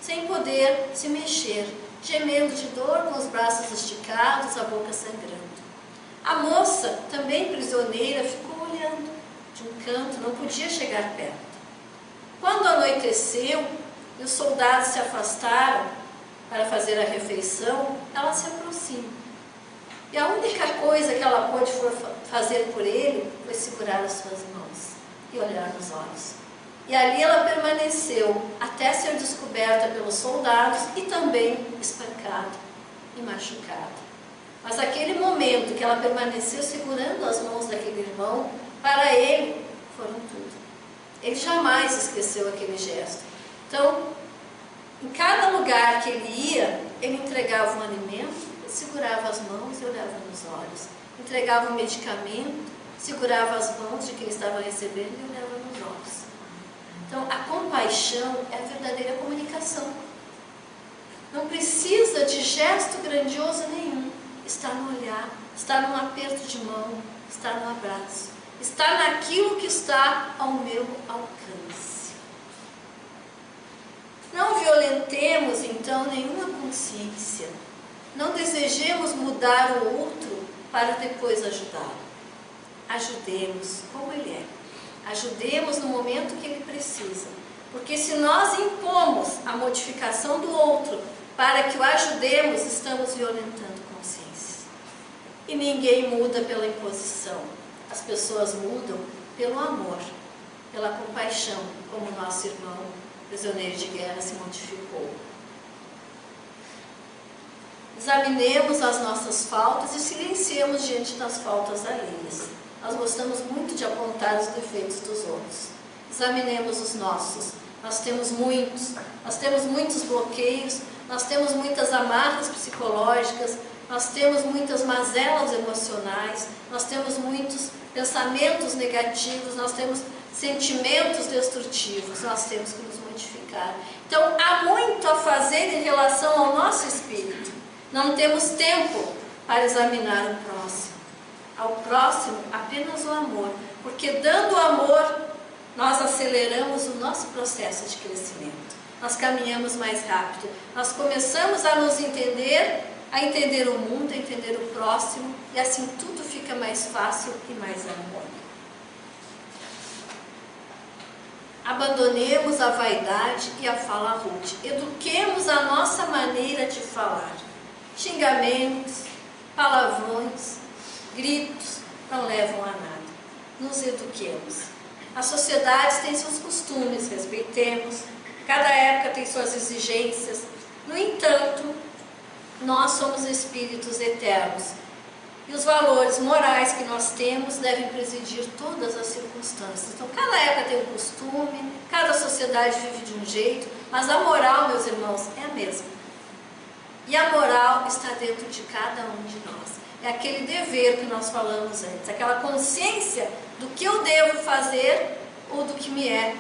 sem poder se mexer, gemendo de dor, com os braços esticados, a boca sangrando. A moça, também prisioneira, ficou olhando de um canto, não podia chegar perto. Quando anoiteceu e os soldados se afastaram para fazer a refeição, ela se aproxima. E a única coisa que ela pôde fazer por ele foi segurar as suas mãos e olhar nos olhos. E ali ela permaneceu até ser descoberta pelos soldados e também espancada e machucada. Mas aquele momento que ela permaneceu segurando as mãos daquele irmão, para ele foram tudo. Ele jamais esqueceu aquele gesto. Então, em cada lugar que ele ia, ele entregava um alimento, segurava as mãos e olhava nos olhos. Entregava um medicamento, segurava as mãos de quem estava recebendo e olhava nos olhos. Então, a compaixão é a verdadeira comunicação. Não precisa de gesto grandioso nenhum. Está no olhar, está num aperto de mão, está no abraço. Está naquilo que está ao meu alcance. Não violentemos, então, nenhuma consciência. Não desejemos mudar o outro para depois ajudá-lo. Ajudemos como ele é. Ajudemos no momento que ele precisa. Porque se nós impomos a modificação do outro para que o ajudemos, estamos violentando consciências. E ninguém muda pela imposição. As pessoas mudam pelo amor, pela compaixão, como nosso irmão prisioneiro de guerra se modificou. Examinemos as nossas faltas e silenciemos diante das faltas alheias. Nós gostamos muito de apontar os defeitos dos outros. Examinemos os nossos. Nós temos muitos bloqueios, nós temos muitas amarras psicológicas, nós temos muitas mazelas emocionais, nós temos muitos pensamentos negativos, nós temos sentimentos destrutivos, nós temos que nos modificar. Então, há muito a fazer em relação ao nosso espírito. Não temos tempo para examinar o próximo. Ao próximo, apenas o amor, porque dando amor, nós aceleramos o nosso processo de crescimento. Nós caminhamos mais rápido. Nós começamos a nos entender, a entender o mundo, a entender o próximo, e assim tudo fica mais fácil e mais harmônico. Abandonemos a vaidade e a fala rude. Eduquemos a nossa maneira de falar. Xingamentos, palavrões, gritos não levam a nada. Nos eduquemos. As sociedades têm seus costumes, respeitemos. Cada época tem suas exigências. No entanto, nós somos espíritos eternos. E os valores morais que nós temos devem presidir todas as circunstâncias. Então, cada época tem um costume, cada sociedade vive de um jeito, mas a moral, meus irmãos, é a mesma. E a moral está dentro de cada um de nós. É aquele dever que nós falamos antes, aquela consciência do que eu devo fazer ou do que me é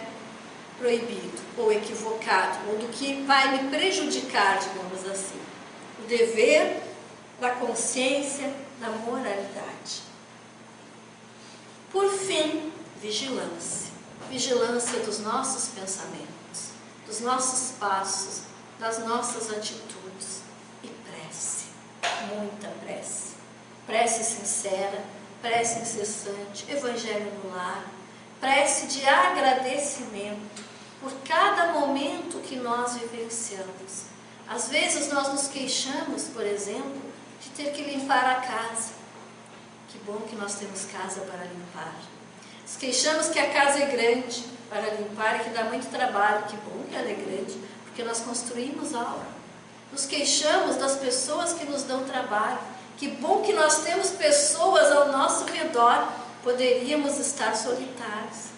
proibido, ou equivocado, ou do que vai me prejudicar, digamos assim. O dever da consciência, da moralidade. Por fim, vigilância. Vigilância dos nossos pensamentos, dos nossos passos, das nossas atitudes e prece. Muita prece. Prece sincera, prece incessante, evangelho no lar, prece de agradecimento por cada momento que nós vivenciamos. Às vezes nós nos queixamos, por exemplo, de ter que limpar a casa. Que bom que nós temos casa para limpar. Nos queixamos que a casa é grande para limpar e que dá muito trabalho. Que bom que ela é grande, porque nós construímos algo. Nos queixamos das pessoas que nos dão trabalho. Que bom que nós temos pessoas ao nosso redor. Poderíamos estar solitários.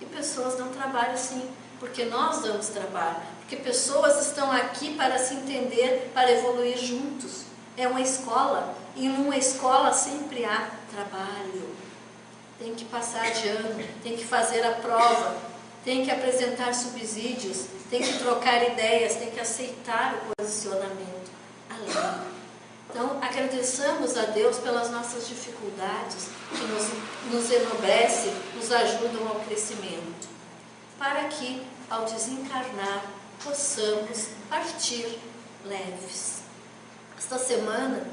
E pessoas dão trabalho sim, porque nós damos trabalho. Porque pessoas estão aqui para se entender, para evoluir juntos. É uma escola, e numa escola sempre há trabalho. Tem que passar de ano, tem que fazer a prova, tem que apresentar subsídios, tem que trocar ideias, tem que aceitar o posicionamento. A lei. Então, agradeçamos a Deus pelas nossas dificuldades, que nos enobrecem, nos ajudam ao crescimento, para que, ao desencarnar, possamos partir leves. Esta semana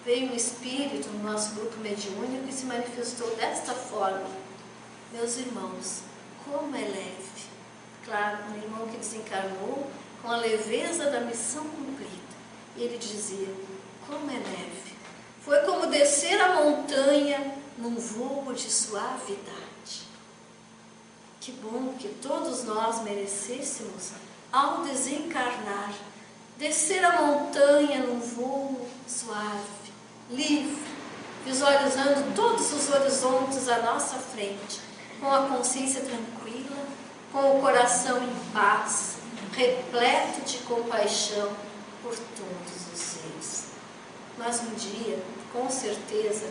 veio um espírito no nosso grupo mediúnico que se manifestou desta forma. Meus irmãos, como é leve. Claro, um irmão que desencarnou com a leveza da missão cumprida. E ele dizia, como é leve. Foi como descer a montanha num voo de suavidade. Que bom que todos nós merecêssemos, ao desencarnar, descer a montanha num voo suave, livre, visualizando todos os horizontes à nossa frente, com a consciência tranquila, com o coração em paz, repleto de compaixão por todos os seres. Mas um dia, com certeza,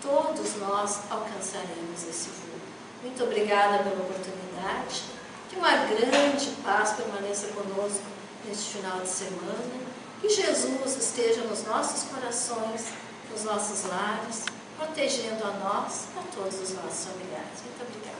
todos nós alcançaremos esse voo. Muito obrigada pela oportunidade. Que uma grande paz permaneça conosco neste final de semana. Que Jesus esteja nos nossos corações, nos nossos lares, protegendo a nós e a todos os nossos familiares. Muito obrigada.